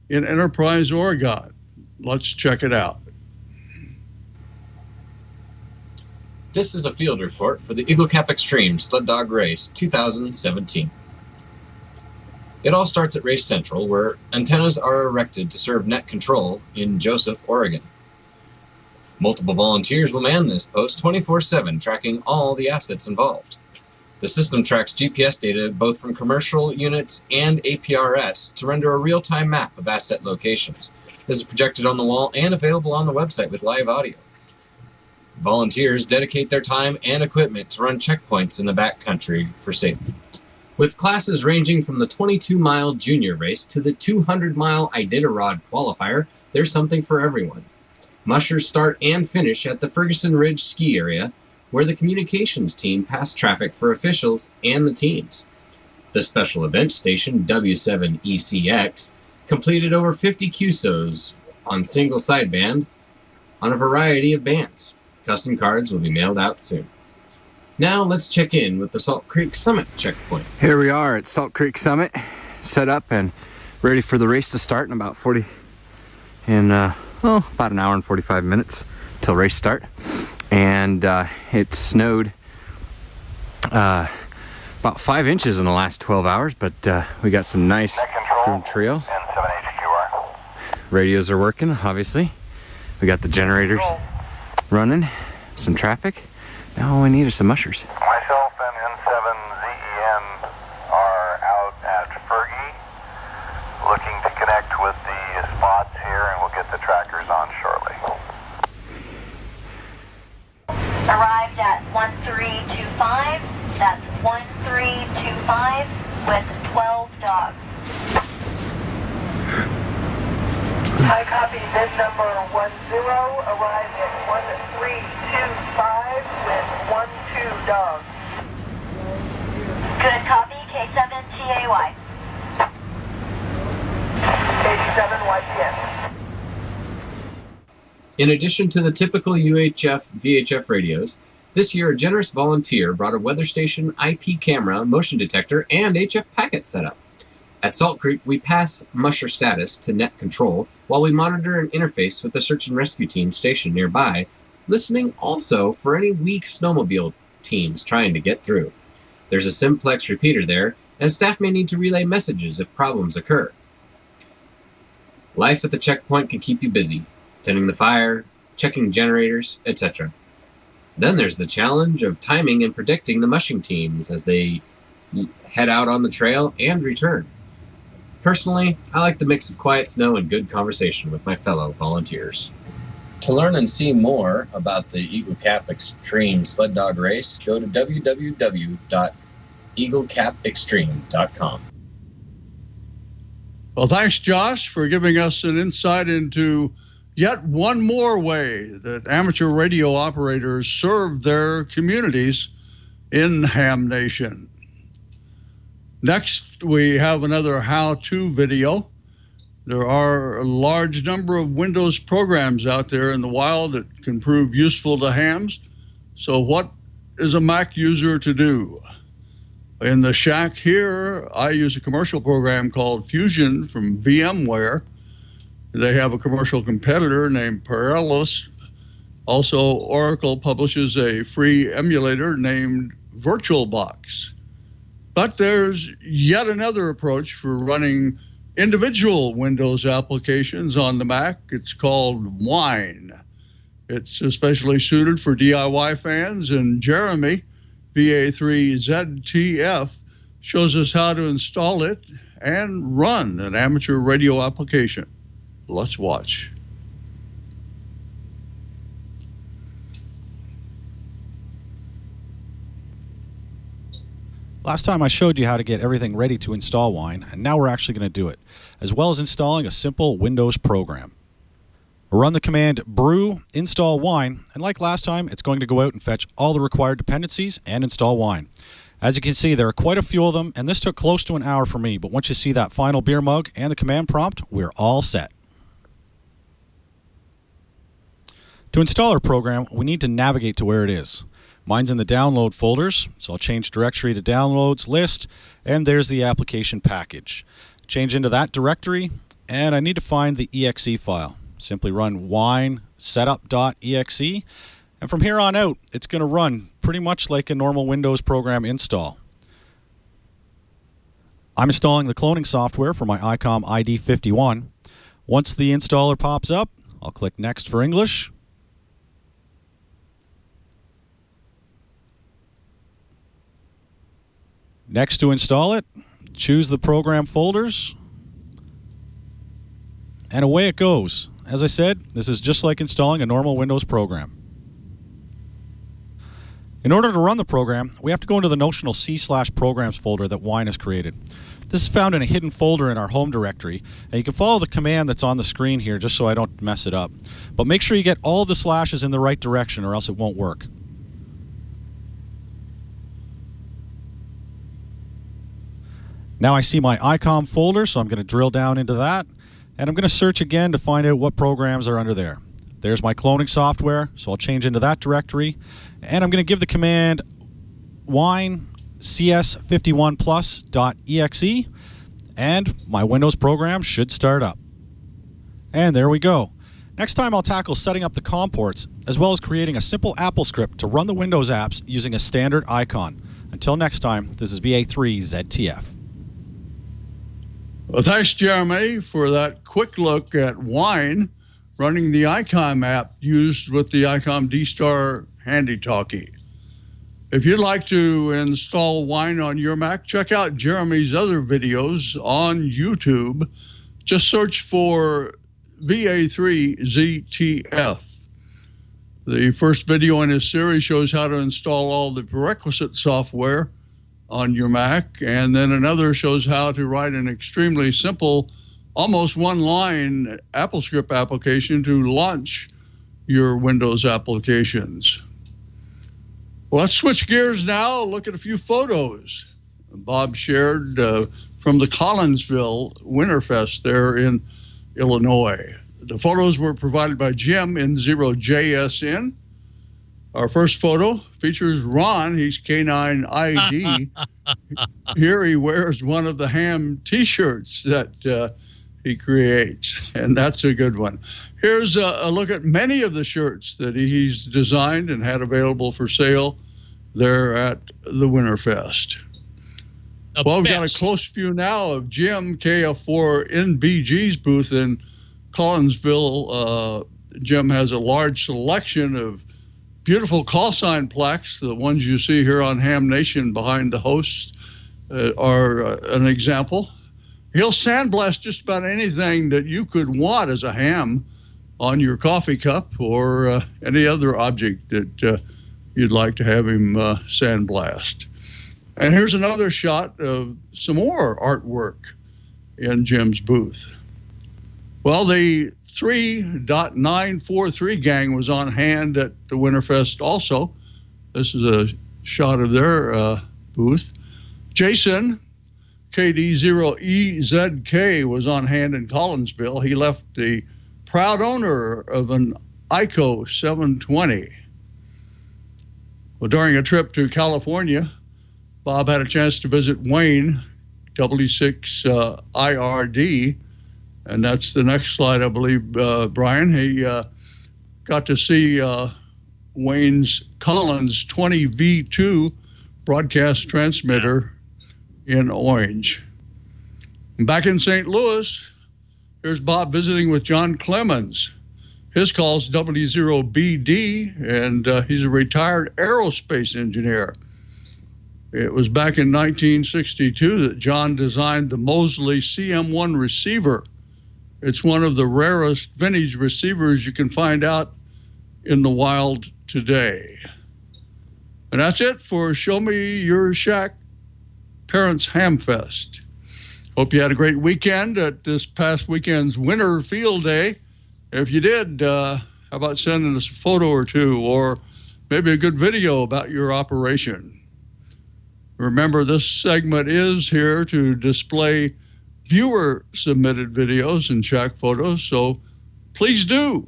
in Enterprise, Oregon. Let's check it out. This is a field report for the EagleCap Extreme Sled Dog Race 2017. It all starts at Race Central, where antennas are erected to serve net control in Joseph, Oregon. Multiple volunteers will man this post 24/7, tracking all the assets involved. The system tracks GPS data both from commercial units and APRS to render a real-time map of asset locations. This is projected on the wall and available on the website with live audio. Volunteers dedicate their time and equipment to run checkpoints in the backcountry for safety. With classes ranging from the 22-mile junior race to the 200-mile Iditarod qualifier, there's something for everyone. Mushers start and finish at the Ferguson Ridge ski area, where the communications team pass traffic for officials and the teams. The special event station, W7ECX, completed over 50 QSOs on single sideband on a variety of bands. Custom cards will be mailed out soon. Now let's check in with the Salt Creek Summit checkpoint. Here we are at Salt Creek Summit, set up and ready for the race to start in about about an hour and 45 minutes till race start. And it snowed about 5 inches in the last 12 hours, but we got some nice groomed trail. Radios are working, obviously. We got the generators running, some traffic. Now all we need is some mushers. Myself and N7ZEN are out at Fergie, looking to connect with the spots here, and we'll get the trackers on shortly. Arrived at 1325. That's 1325 with 12 dogs. I copy. Bid number 10 arrived at 1325 with 12 dogs. Good copy. K7TAY. 87YPN. In addition to the typical UHF VHF radios, this year a generous volunteer brought a weather station, IP camera, motion detector, and HF packet setup. At Salt Creek, we pass musher status to net control while we monitor and interface with the search and rescue team stationed nearby, listening also for any weak snowmobile teams trying to get through. There's a simplex repeater there, and staff may need to relay messages if problems occur. Life at the checkpoint can keep you busy, tending the fire, checking generators, etc. Then there's the challenge of timing and predicting the mushing teams as they head out on the trail and return. Personally, I like the mix of quiet snow and good conversation with my fellow volunteers. To learn and see more about the EagleCap Extreme Sled Dog Race, go to www.eaglecapextreme.com. Well, thanks, Josh, for giving us an insight into yet one more way that amateur radio operators serve their communities in Ham Nation. Next, we have another how-to video. There are a large number of Windows programs out there in the wild that can prove useful to hams. So what is a Mac user to do? In the shack here, I use a commercial program called Fusion from VMware. They have a commercial competitor named Polarized. Also, Oracle publishes a free emulator named VirtualBox. But there's yet another approach for running individual Windows applications on the Mac. It's called Wine. It's especially suited for DIY fans, and Jeremy, VA3ZTF, shows us how to install it and run an amateur radio application. Let's watch. Last time I showed you how to get everything ready to install Wine, and now we're actually going to do it, as well as installing a simple Windows program. Run the command brew install Wine, and like last time, it's going to go out and fetch all the required dependencies and install Wine. As you can see, there are quite a few of them, and this took close to an hour for me, but once you see that final beer mug and the command prompt, we're all set. To install our program, we need to navigate to where it is. Mine's in the download folders, so I'll change directory to downloads list, and there's the application package. Change into that directory, and I need to find the exe file. Simply run wine setup.exe, and from here on out, it's going to run pretty much like a normal Windows program install. I'm installing the cloning software for my ICOM ID51. Once the installer pops up, I'll click Next for English. Next to install it, choose the program folders, and away it goes. As I said, this is just like installing a normal Windows program. In order to run the program, we have to go into the notional C/programs folder that Wine has created. This is found in a hidden folder in our home directory, and you can follow the command that's on the screen here just so I don't mess it up. But make sure you get all of the slashes in the right direction or else it won't work. Now I see my ICOM folder, so I'm going to drill down into that, and I'm going to search again to find out what programs are under there. There's my cloning software, so I'll change into that directory, and I'm going to give the command wine cs51plus.exe, and my Windows program should start up. And there we go. Next time I'll tackle setting up the COM ports, as well as creating a simple Apple script to run the Windows apps using a standard icon. Until next time, this is VA3ZTF. Well, thanks, Jeremy, for that quick look at Wine running the ICOM app used with the ICOM D-Star Handy Talkie. If you'd like to install Wine on your Mac, check out Jeremy's other videos on YouTube. Just search for VA3ZTF. The first video in his series shows how to install all the prerequisite software on your Mac, and then another shows how to write an extremely simple, almost one-line AppleScript application to launch your Windows applications. Well, let's switch gears now, look at a few photos Bob shared from the Collinsville Winterfest there in Illinois. The photos were provided by Jim in 0JSN. Our first photo features Ron. He's K9 ID. Here he wears one of the ham T-shirts that he creates, and that's a good one. Here's a look at many of the shirts that he's designed and had available for sale there at the Winterfest. Well, we've got a close view now of Jim KF4NBG's booth in Collinsville. Jim has a large selection of beautiful call sign plaques. The ones you see here on Ham Nation behind the host are an example. He'll sandblast just about anything that you could want as a ham on your coffee cup or any other object that you'd like to have him sandblast. And here's another shot of some more artwork in Jim's booth. Well, the 3.943 gang was on hand at the Winterfest also. This is a shot of their booth. Jason, KD0EZK, was on hand in Collinsville. He left the proud owner of an ICO 720. Well, during a trip to California, Bob had a chance to visit Wayne, W6IRD, and that's the next slide, I believe, Brian. He got to see Wayne's Collins 20V2 broadcast transmitter in orange. And back in St. Louis, here's Bob visiting with John Clemens. His call's W0BD, and he's a retired aerospace engineer. It was back in 1962 that John designed the Mosley CM1 receiver. It's one of the rarest vintage receivers you can find out in the wild today. And that's it for Show Me Your Shack Parents Hamfest. Hope you had a great weekend at this past weekend's Winter Field Day. If you did, how about sending us a photo or two, or maybe a good video about your operation? Remember, this segment is here to display viewer-submitted videos and shack photos, so please do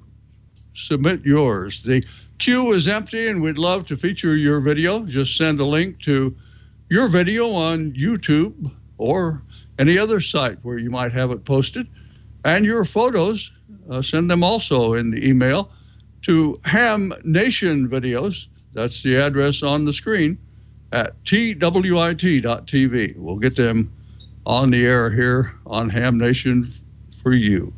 submit yours. The queue is empty, and we'd love to feature your video. Just send a link to your video on YouTube or any other site where you might have it posted. And your photos, send them also in the email to Ham Nation Videos. That's the address on the screen at twit.tv. We'll get them on the air here on Ham Nation for you.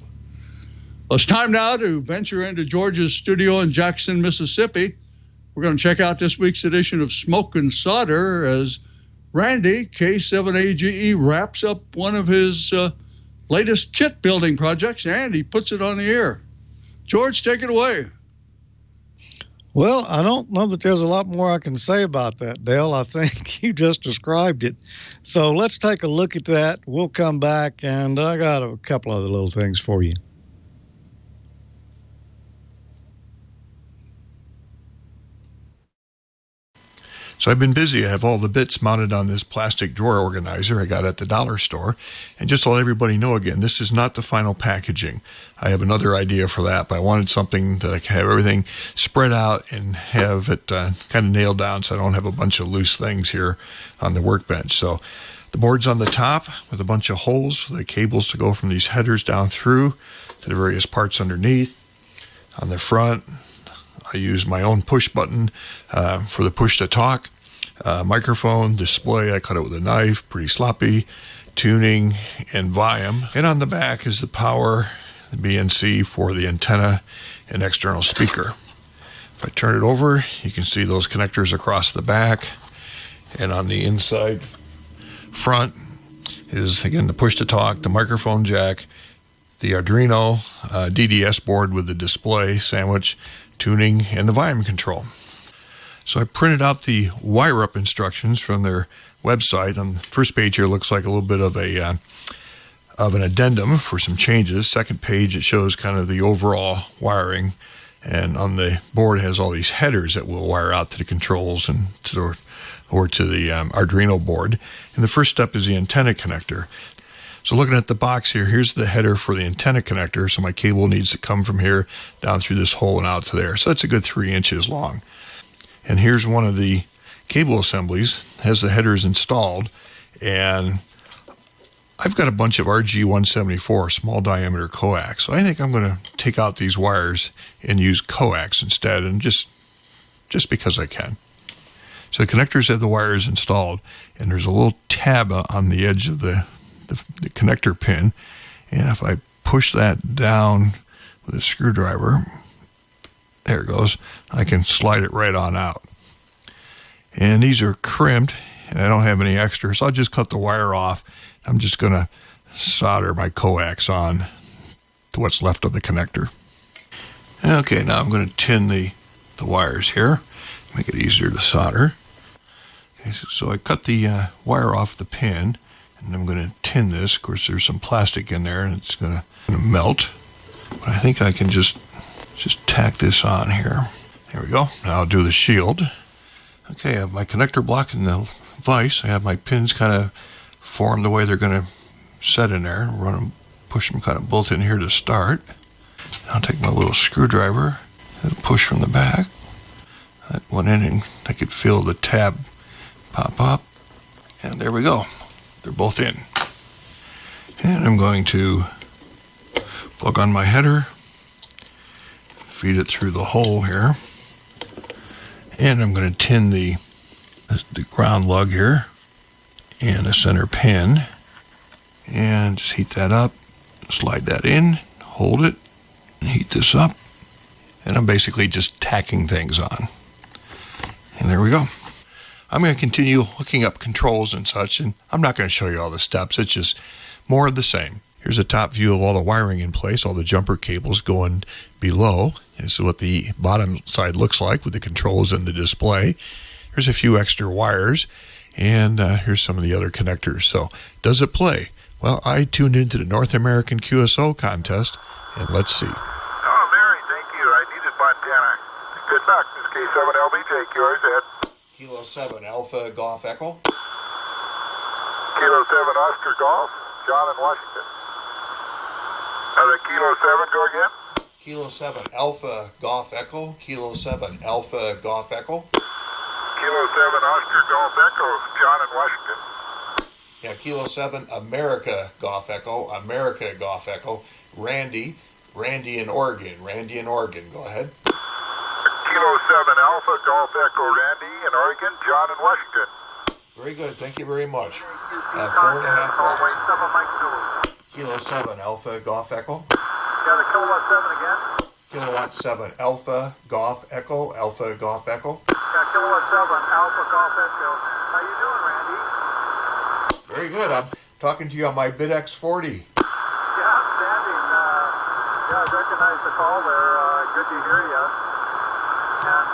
Well, it's time now to venture into George's studio in Jackson, Mississippi. We're going to check out this week's edition of Smoke and Solder as Randy, K7AGE, wraps up one of his latest kit building projects, and he puts it on the air. George, take it away. Well, I don't know that there's a lot more I can say about that, Dale. I think you just described it. So let's take a look at that. We'll come back, and I got a couple other little things for you. So I've been busy. I have all the bits mounted on this plastic drawer organizer I got at the dollar store. And just to let everybody know again, this is not the final packaging. I have another idea for that, but I wanted something that I can have everything spread out and have it kind of nailed down so I don't have a bunch of loose things here on the workbench. So the board's on the top with a bunch of holes for the cables to go from these headers down through to the various parts underneath. On the front, I use my own push button for the push to talk. Microphone, display, I cut it with a knife, pretty sloppy. Tuning and volume. And on the back is the power, the BNC for the antenna and external speaker. If I turn it over, you can see those connectors across the back. And on the inside front is, again, the push to talk, the microphone jack, the Arduino DDS board with the display, sandwich, tuning, and the volume control. So I printed out the wire up instructions from their website. On the first page here looks like a little bit of an addendum for some changes. Second page, it shows kind of the overall wiring. And on the board, it has all these headers that will wire out to the controls and to the Arduino board. And the first step is the antenna connector. So looking at the box here, here's the header for the antenna connector. So my cable needs to come from here down through this hole and out to there. So that's a good 3 inches long. And here's one of the cable assemblies, has the headers installed. And I've got a bunch of RG174 small diameter coax. So I think I'm going to take out these wires and use coax instead, and just because I can. So the connectors have the wires installed, and there's a little tab on the edge of the connector pin, and if I push that down with a screwdriver, there it goes, I can slide it right on out. And these are crimped, and I don't have any extra, so I'll just cut the wire off. I'm just going to solder my coax on to what's left of the connector. Okay, now I'm going to tin the wires here, make it easier to solder. Okay, so I cut the wire off the pin, and I'm going to tin this. Of course, there's some plastic in there, and it's going to melt. But I think I can just tack this on here. There we go. Now I'll do the shield. Okay, I have my connector block and the vise. I have my pins kind of formed the way they're going to set in there. Run them, push them kind of both in here to start. I'll take my little screwdriver and push from the back. That went in, and I could feel the tab pop up. And there we go. They're both in. And I'm going to plug on my header, feed it through the hole here, and I'm going to tin the ground lug here and the center pin, and just heat that up, slide that in, hold it, and heat this up, and I'm basically just tacking things on. And there we go. I'm going to continue hooking up controls and such, and I'm not going to show you all the steps. It's just more of the same. Here's a top view of all the wiring in place, all the jumper cables going below. This is what the bottom side looks like with the controls and the display. Here's a few extra wires, and here's some of the other connectors. So, does it play? Well, I tuned into the North American QSO contest, and let's see. Oh, Mary, thank you. I needed Montana. Good luck. This is K7LBJ, QRZ. Kilo 7 Alpha Golf Echo. Kilo 7 Oscar Golf, John in Washington. Kilo 7, go again. Kilo 7 Alpha Golf Echo. Kilo 7 Alpha Golf Echo. Kilo 7 Oscar Golf Echo, John in Washington. Yeah, Kilo 7 America Golf Echo. America Golf Echo. Randy in Oregon. Randy in Oregon. Go ahead. Kilo 7 Alpha Golf Echo, Randy in Oregon, John in Washington. Very good. Thank you very much. 4.5 watts. Kilo 7 Alpha Golf Echo. Yeah, the kilowatt 7 again. Kilowatt 7 Alpha Golf Echo. Alpha Golf Echo. Yeah, kilowatt 7 Alpha Golf Echo. How you doing, Randy? Very good. I'm talking to you on my BitX 40. Yeah, outstanding. Yeah, I recognize the call there. Good to hear you. And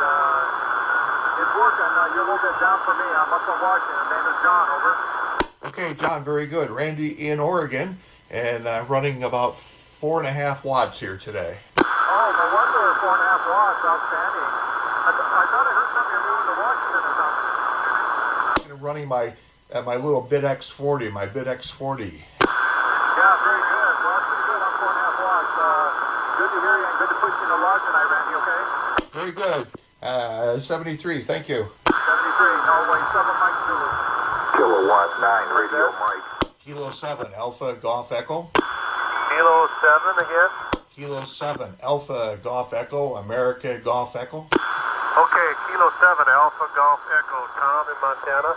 it's working. You're a little bit down for me. I'm up in Washington. Name is John. Over. Okay, John, very good. Randy in Oregon, and running about 4.5 watts here today. Oh, no wonder 4.5 watts. Outstanding. I thought I heard something you're moving to Washington or something. running my little bit X40, my bit X40. Yeah, very good. Well, that's pretty good on 4.5 watts. Good to hear you and good to put you in the log tonight, Randy, okay? Very good. 73, thank you. 73, Norway 7 Mike Zulu. Kilo 19, radio Mike. Kilo 7, Alpha Golf Echo. Kilo 7 again. Kilo 7, Alpha Golf Echo, America Golf Echo. Okay, Kilo 7, Alpha Golf Echo. Tom in Montana.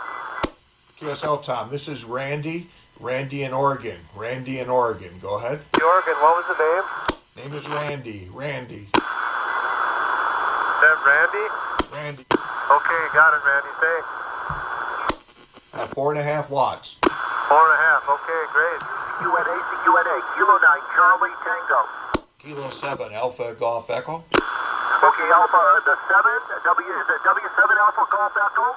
QSL Tom, this is Randy. Randy in Oregon. Randy in Oregon. Go ahead. The Oregon, what was the name? Name is Randy. Randy. Is that Randy? Randy. Okay, got it, Randy. Say. 4.5 watts. 4.5. Okay, great. CQNA, CQNA. Kilo 9, Charlie Tango. Kilo 7, Alpha Golf Echo. Okay, Alpha, the 7, is it W7 Alpha Golf Echo?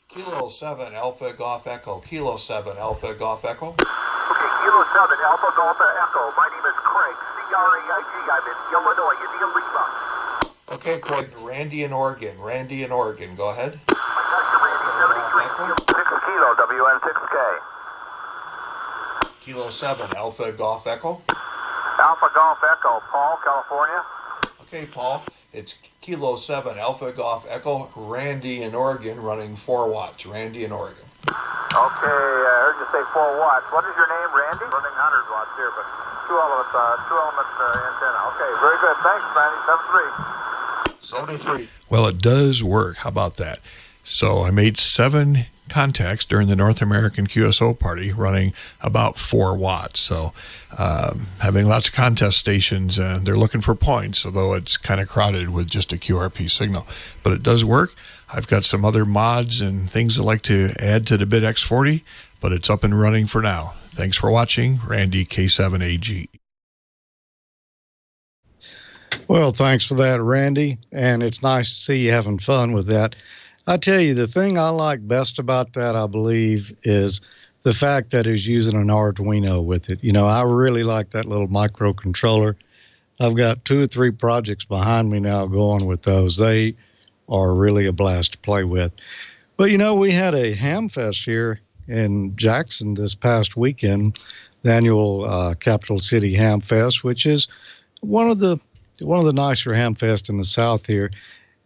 Kilo 7, Alpha Golf Echo. Kilo 7, Alpha Golf Echo. Okay, Kilo 7 Alpha Golf Echo. My name is Craig, C-R-A-I-G. I'm in Illinois, India Lima. Okay, Craig. Randy in Oregon. Randy in Oregon. Go ahead. I got you, Randy. 73. 6 Kilo, WN6K. Kilo 7, Alpha Golf Echo. Alpha Golf Echo, Paul, California. Okay, Paul. It's Kilo 7, Alpha Golf Echo. Randy in Oregon, running 4 watts. Randy in Oregon. Okay, I heard you say 4 watts. What is your name, Randy? Running 100 watts here, but two element antenna. Okay, very good. Thanks, Randy. 73. Well, it does work. How about that? So I made 7 contacts during the North American QSO party running about 4 watts. So having lots of contest stations, they're looking for points, although it's kind of crowded with just a QRP signal. But it does work. I've got some other mods and things I'd like to add to the bit X40, but it's up and running for now. Thanks for watching. Randy, K7AG. Well, thanks for that, Randy. And it's nice to see you having fun with that. I tell you, the thing I like best about that, I believe, is the fact that it's using an Arduino with it. You know, I really like that little microcontroller. I've got 2 or 3 projects behind me now going with those. They are really a blast to play with. But, you know, we had a ham fest here in Jackson this past weekend, the annual Capital City Ham Fest, which is one of the nicer ham fests in the South here.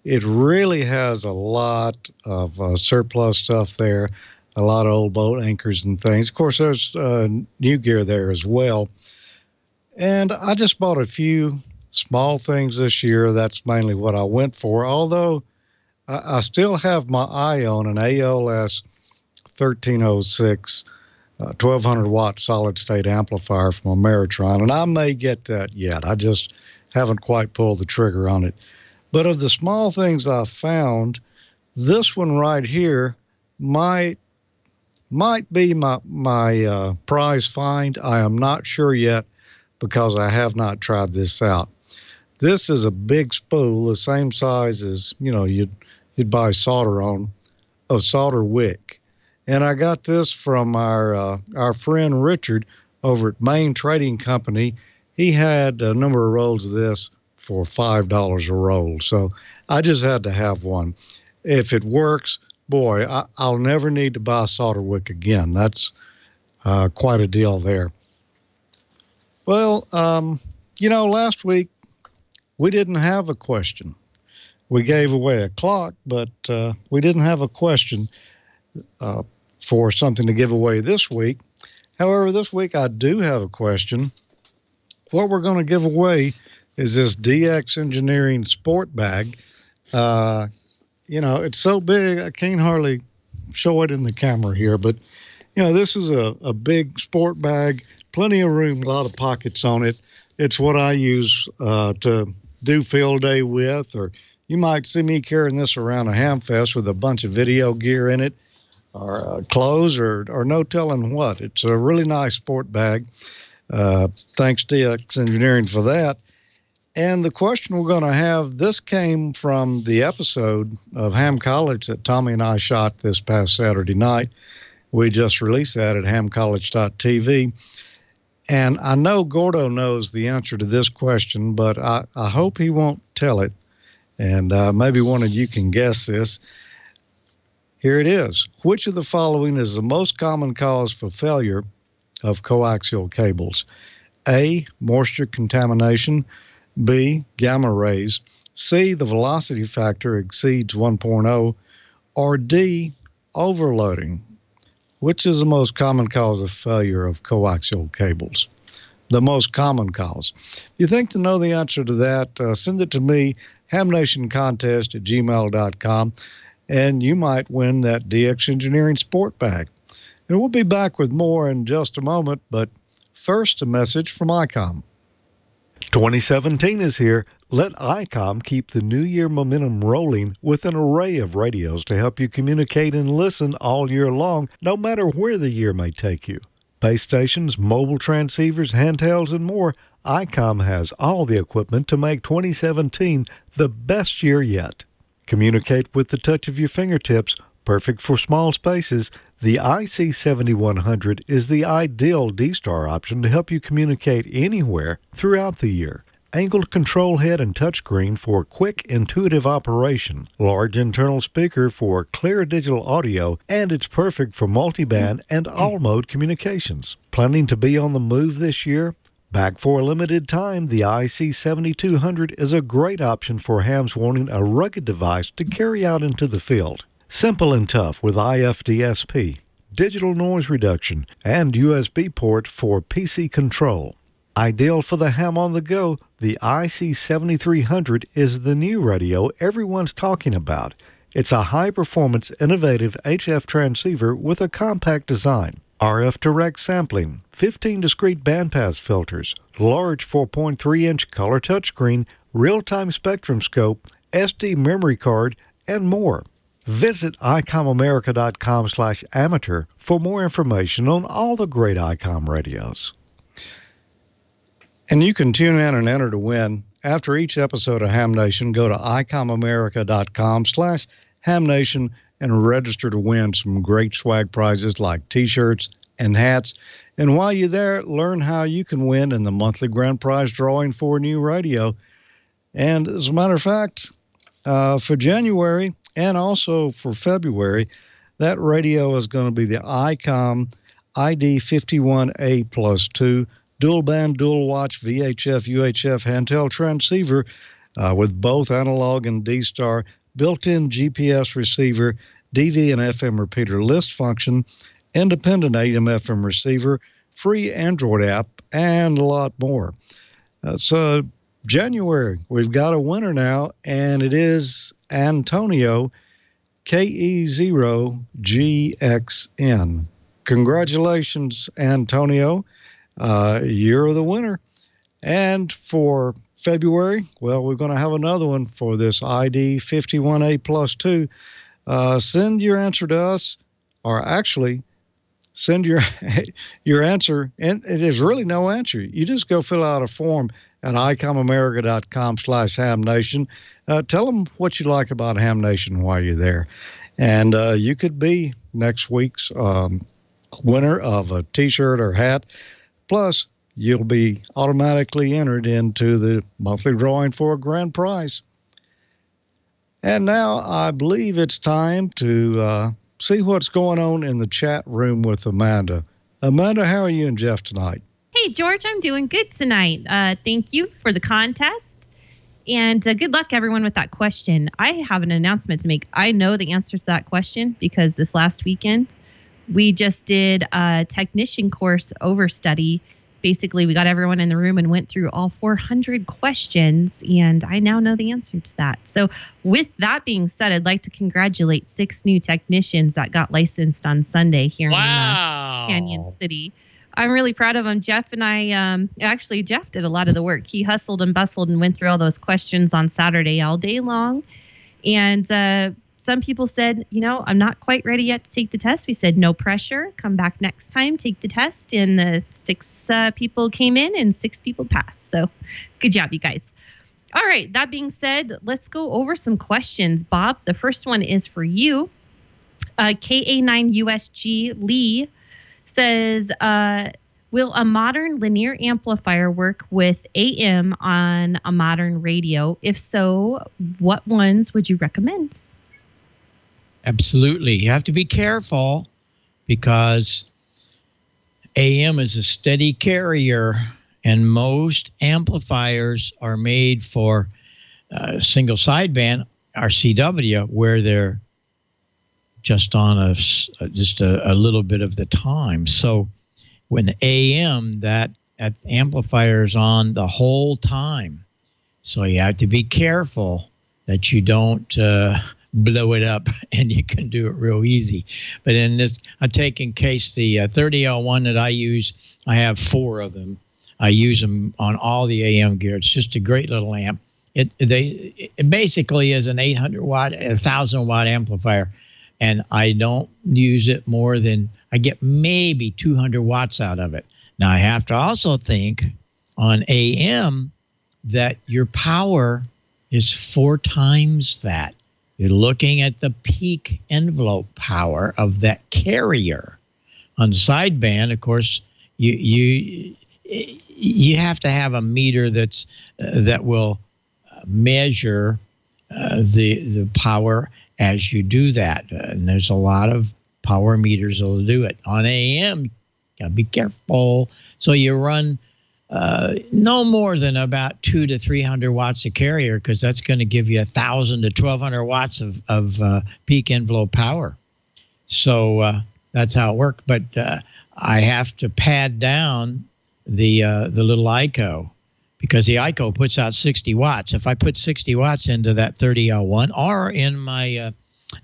It really has a lot of surplus stuff there, a lot of old boat anchors and things. Of course, there's new gear there as well. And I just bought a few small things this year. That's mainly what I went for, although I still have my eye on an AOS 1306 1200 watt solid state amplifier from Ameritron, and I may get that yet. I just haven't quite pulled the trigger on it. But of the small things I found, this one right here might be my prize find. I am not sure yet because I have not tried this out. This is a big spool, the same size as, you know, you'd buy solder on, a solder wick. And I got this from our friend Richard over at Main Trading Company. He had a number of rolls of this for $5 a roll. So I just had to have one. If it works, boy, I'll never need to buy a solder wick again. That's quite a deal there. Well, you know, last week we didn't have a question. We gave away a clock, but we didn't have a question for something to give away this week. However, this week I do have a question. What we're going to give away is this DX Engineering Sport Bag. You know, it's so big I can't hardly show it in the camera here, but, you know, this is a big sport bag, plenty of room, a lot of pockets on it. It's what I use to do field day with, or you might see me carrying this around a ham fest with a bunch of video gear in it, or clothes, or no telling what. It's a really nice sport bag. Thanks DX Engineering for that. And the question we're going to have, this came from the episode of Ham College that Tommy and I shot this past Saturday night. We just released that at hamcollege.tv. And I know Gordo knows the answer to this question, but I hope he won't tell it. And maybe one of you can guess this. Here it is. Which of the following is the most common cause for failure of coaxial cables? A, moisture contamination. B, gamma rays. C, the velocity factor exceeds 1.0. Or D, overloading. Which is the most common cause of failure of coaxial cables? The most common cause. If you think to know the answer to that, send it to me, hamnationcontest@gmail.com, and you might win that DX Engineering Sport Bag. And we'll be back with more in just a moment, but first, a message from ICOM. 2017 is here. Let ICOM keep the new year momentum rolling with an array of radios to help you communicate and listen all year long, no matter where the year may take you. Base stations, mobile transceivers, handhelds, and more, ICOM has all the equipment to make 2017 the best year yet. Communicate with the touch of your fingertips, perfect for small spaces. The IC7100 is the ideal D-Star option to help you communicate anywhere throughout the year. Angled control head and touchscreen for quick, intuitive operation. Large internal speaker for clear digital audio, and it's perfect for multiband and all-mode communications. Planning to be on the move this year? Back for a limited time, the IC7200 is a great option for hams wanting a rugged device to carry out into the field. Simple and tough with IFDSP, digital noise reduction, and USB port for PC control. Ideal for the ham on the go, the IC7300 is the new radio everyone's talking about. It's a high-performance, innovative HF transceiver with a compact design. RF direct sampling, 15 discrete bandpass filters, large 4.3-inch color touchscreen, real-time spectrum scope, SD memory card, and more. Visit ICOMAmerica.com/amateur for more information on all the great ICOM radios. And you can tune in and enter to win. After each episode of Ham Nation, go to ICOMAmerica.com/HamNation and register to win some great swag prizes like T-shirts and hats. And while you're there, learn how you can win in the monthly grand prize drawing for a new radio. And as a matter of fact, for January and also for February, that radio is going to be the ICOM ID51A+2 dual band, dual watch VHF, UHF handheld transceiver with both analog and D-Star, built-in GPS receiver, DV and FM repeater list function, independent AM/FM receiver, free Android app, and a lot more. So January, we've got a winner now, and it is Antonio, KE0GXN. Congratulations, Antonio. You're the winner. And for February, well, we're going to have another one for this ID51A+2. Send your answer to us, or actually send your answer, and there's really no answer. You just go fill out a form at ICOMAmerica.com/HamNation. Tell them what you like about Ham Nation while you're there. And you could be next week's winner of a T-shirt or hat. Plus, you'll be automatically entered into the monthly drawing for a grand prize. And now I believe it's time to see what's going on in the chat room with Amanda. Amanda, how are you and Jeff tonight? Hey, George, I'm doing good tonight. Thank you for the contest. And good luck, everyone, with that question. I have an announcement to make. I know the answer to that question because this last weekend, we just did a technician course overstudy. Basically, we got everyone in the room and went through all 400 questions, and I now know the answer to that. So with that being said, I'd like to congratulate 6 new technicians that got licensed on Sunday here in Canyon City. I'm really proud of them. Jeff and I, actually, Jeff did a lot of the work. He hustled and bustled and went through all those questions on Saturday all day long. And some people said, I'm not quite ready yet to take the test. We said, no pressure. Come back next time, take the test. And the 6 people came in and 6 people passed. So good job, you guys. All right. That being said, let's go over some questions. Bob, the first one is for you. KA9USG Lee says, will a modern linear amplifier work with AM on a modern radio? If so, what ones would you recommend? Absolutely. You have to be careful because AM is a steady carrier, and most amplifiers are made for single sideband RCW, where they're just on a little bit of the time. So when AM, that amplifier is on the whole time. So you have to be careful that you don't blow it up, and you can do it real easy. But in this, I take in case the 30L1 that I use, I have 4 of them. I use them on all the AM gear. It's just a great little amp. It basically is an 800 watt, 1,000 watt amplifier, and I don't use it more than, I get maybe 200 watts out of it. Now I have to also think on AM that your power is 4 times that. You're looking at the peak envelope power of that carrier. On sideband, of course, you have to have a meter that will measure the power as you do that. And there's a lot of power meters that will do it. On AM, you gotta be careful. So you run no more than about 200 to 300 watts of carrier, because that's going to give you 1,000 to 1,200 watts of peak envelope power. So that's how it works. But I have to pad down the little ICO, because the ICO puts out 60 watts. If I put 60 watts into that 30L1 or in my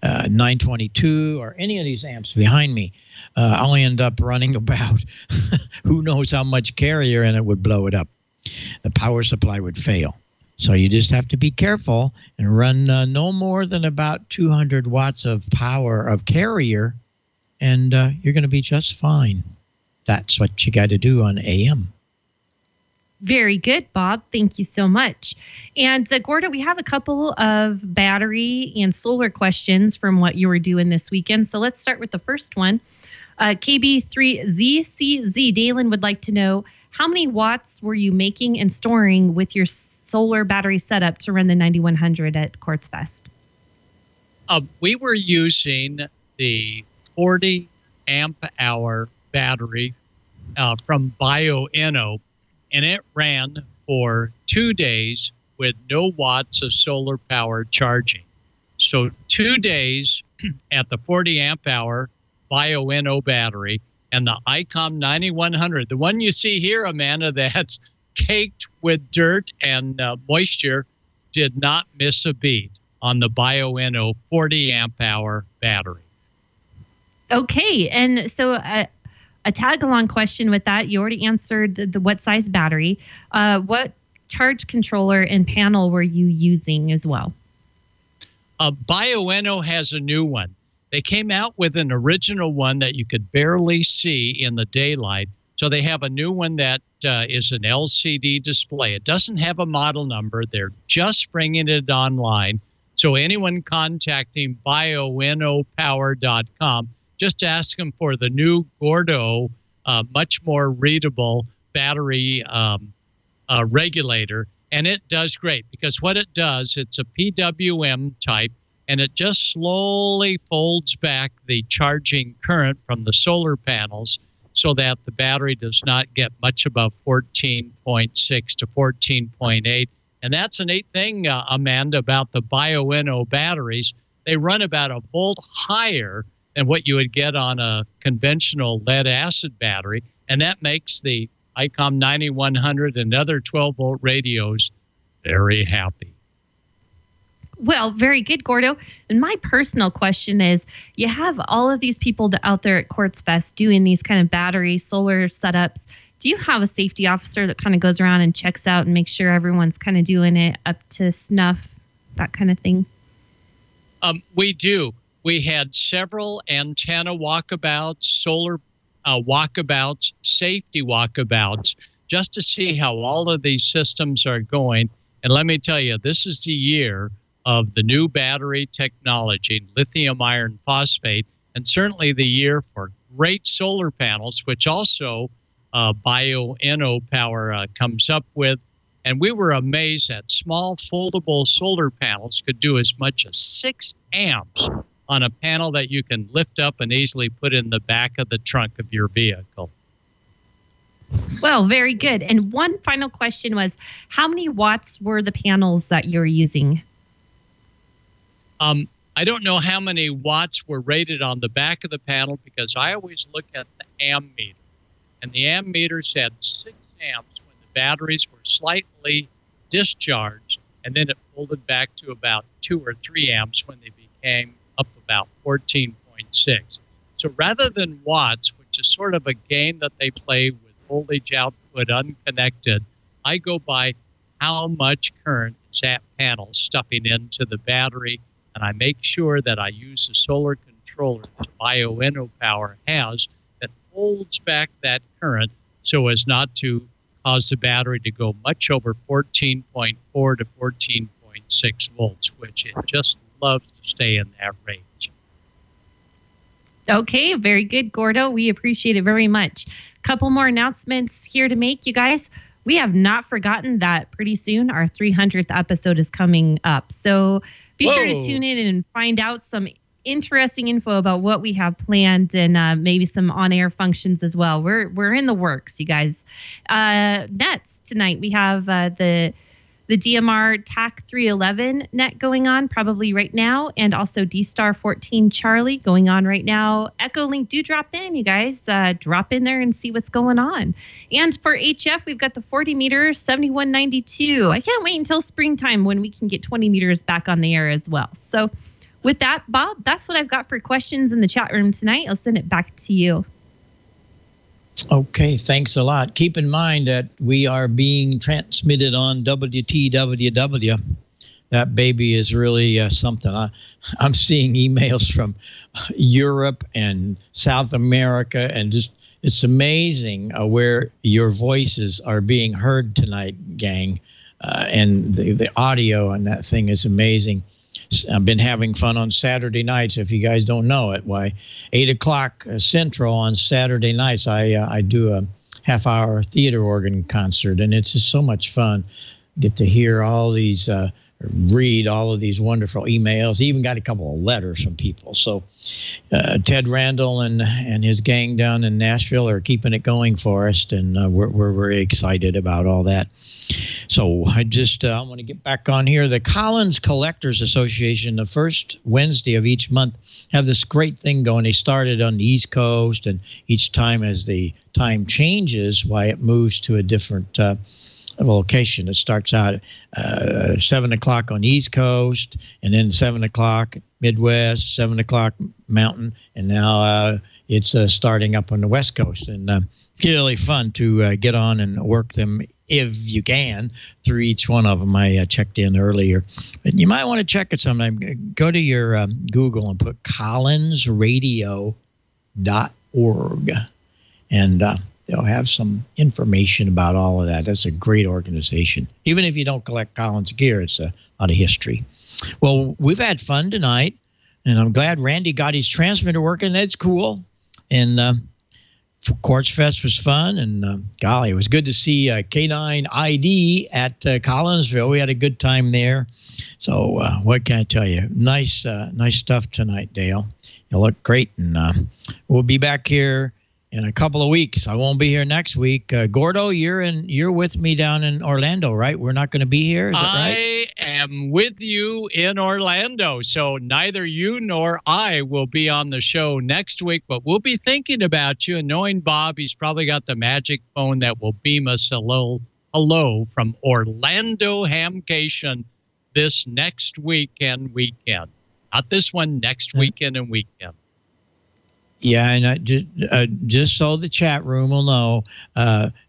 922 or any of these amps behind me, I'll end up running about who knows how much carrier, and it would blow it up. The power supply would fail. So you just have to be careful and run no more than about 200 watts of power of carrier, and you're going to be just fine. That's what you got to do on AM. Very good, Bob. Thank you so much. And Gordo, we have a couple of battery and solar questions from what you were doing this weekend. So let's start with the first one. KB3ZCZ Dalen would like to know, how many watts were you making and storing with your solar battery setup to run the 9100 at QuartzFest? We were using the 40 amp hour battery from Bioenno, and it ran for 2 days with no watts of solar power charging. So 2 days at the 40 amp hour Bioenno battery, and the ICOM 9100, the one you see here, Amanda, that's caked with dirt and moisture, did not miss a beat on the Bioenno 40 amp hour battery. Okay, and so a tag-along question with that, you already answered the what size battery. What charge controller and panel were you using as well? Bioenno has a new one. They came out with an original one that you could barely see in the daylight. So they have a new one that is an LCD display. It doesn't have a model number. They're just bringing it online. So anyone contacting bioennopower.com, just ask them for the new Gordo, much more readable battery regulator. And it does great, because what it does, it's a PWM type, and it just slowly folds back the charging current from the solar panels so that the battery does not get much above 14.6 to 14.8. And that's a neat thing, Amanda, about the Bioenno batteries. They run about a volt higher than what you would get on a conventional lead-acid battery, and that makes the ICOM 9100 and other 12-volt radios very happy. Well, very good, Gordo. And my personal question is, you have all of these people out there at QuartzFest doing these kind of battery solar setups. Do you have a safety officer that kind of goes around and checks out and makes sure everyone's kind of doing it up to snuff, that kind of thing? We do. We had several antenna walkabouts, solar walkabouts, safety walkabouts, just to see how all of these systems are going. And let me tell you, this is the year of the new battery technology, lithium iron phosphate, and certainly the year for great solar panels, which also Bioenno Power comes up with. And we were amazed that small foldable solar panels could do as much as 6 amps on a panel that you can lift up and easily put in the back of the trunk of your vehicle. Well, very good. And one final question was, how many watts were the panels that you're using? I don't know how many watts were rated on the back of the panel because I always look at the ammeter. And the ammeter said 6 amps when the batteries were slightly discharged, and then it folded back to about 2 or 3 amps when they became up about 14.6. So rather than watts, which is sort of a game that they play with voltage output unconnected, I go by how much current is that panel stuffing into the battery, and I make sure that I use the solar controller that BioEnnoPower has that holds back that current so as not to cause the battery to go much over 14.4 to 14.6 volts, which it just loves to stay in that range. Okay, very good, Gordo. We appreciate it very much. Couple more announcements here to make, you guys. We have not forgotten that pretty soon our 300th episode is coming up. So be sure to tune in and find out some interesting info about what we have planned and maybe some on-air functions as well. We're in the works, you guys. Nets tonight, we have the DMR TAC 311 net going on probably right now, and also D-Star 14 Charlie going on right now. Echo Link, do drop in, you guys. Drop in there and see what's going on. And for HF, we've got the 40 meter 7192. I can't wait until springtime when we can get 20 meters back on the air as well. So with that, Bob, that's what I've got for questions in the chat room tonight. I'll send it back to you. Okay, thanks a lot. Keep in mind that we are being transmitted on WTWW. That baby is really something. I'm seeing emails from Europe and South America, and just it's amazing where your voices are being heard tonight, gang. And the audio on that thing is amazing. I've been having fun on Saturday nights. If you guys don't know it, why 8 o'clock Central on Saturday nights, I do a half-hour theater organ concert, and it's just so much fun. Get to hear all these, read all of these wonderful emails. Even got a couple of letters from people. So Ted Randall and his gang down in Nashville are keeping it going for us, and we're very excited about all that. So I want to get back on here. The Collins Collectors Association, the first Wednesday of each month, have this great thing going. They started on the East Coast, and each time as the time changes, why it moves to a different location. It starts out 7 o'clock on the East Coast, and then 7 o'clock Midwest, 7 o'clock Mountain, and now it's starting up on the West Coast. And it's really fun to get on and work them if you can through each one of them. I checked in earlier, but you might want to check it sometime. Go to your Google and put collinsradio.org, and they'll have some information about all of that. That's a great organization. Even if you don't collect Collins gear, it's a lot of history. Well, we've had fun tonight, and I'm glad Randy got his transmitter working. That's cool. And QuartzFest was fun, and golly, it was good to see K9 ID at Collinsville. We had a good time there. So what can I tell you? Nice stuff tonight, Dale. You look great, and we'll be back here in a couple of weeks. I won't be here next week. Gordo, you're with me down in Orlando, right? We're not going to be here, is that right? I am with you in Orlando, so neither you nor I will be on the show next week, but we'll be thinking about you, and knowing Bob, he's probably got the magic phone that will beam us hello from Orlando Hamcation this next weekend. Not this one, next weekend and weekend. Yeah, and just so the chat room will know,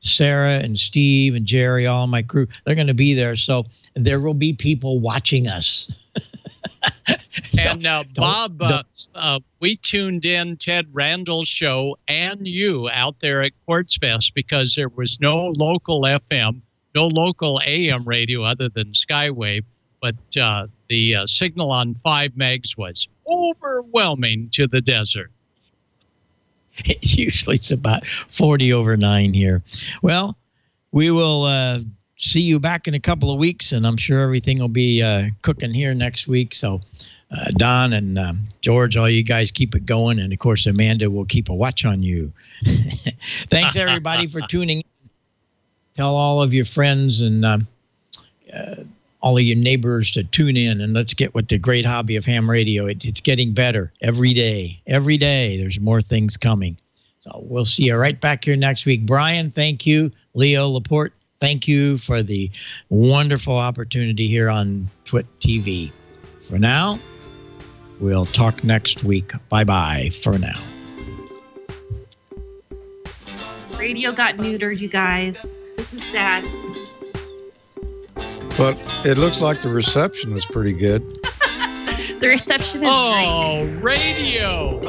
Sarah and Steve and Jerry, all my crew, they're going to be there. So there will be people watching us. And Bob, we tuned in Ted Randall's show and you out there at QuartzFest because there was no local FM, no local AM radio other than Skywave, but the signal on 5 megs was overwhelming to the desert. Usually it's about 40 over 9 here. Well, we will see you back in a couple of weeks, and I'm sure everything will be cooking here next week. So Don and George, all you guys keep it going. And, of course, Amanda will keep a watch on you. Thanks, everybody, for tuning in. Tell all of your friends and all of your neighbors to tune in, and let's get with the great hobby of ham radio. It's getting better every day. Every day there's more things coming. So we'll see you right back here next week. Brian, thank you. Leo Laporte, thank you for the wonderful opportunity here on Twit TV. For now, we'll talk next week. Bye-bye for now. Radio got neutered, you guys. This is sad. But it looks like the reception is pretty good. The reception is great. Radio.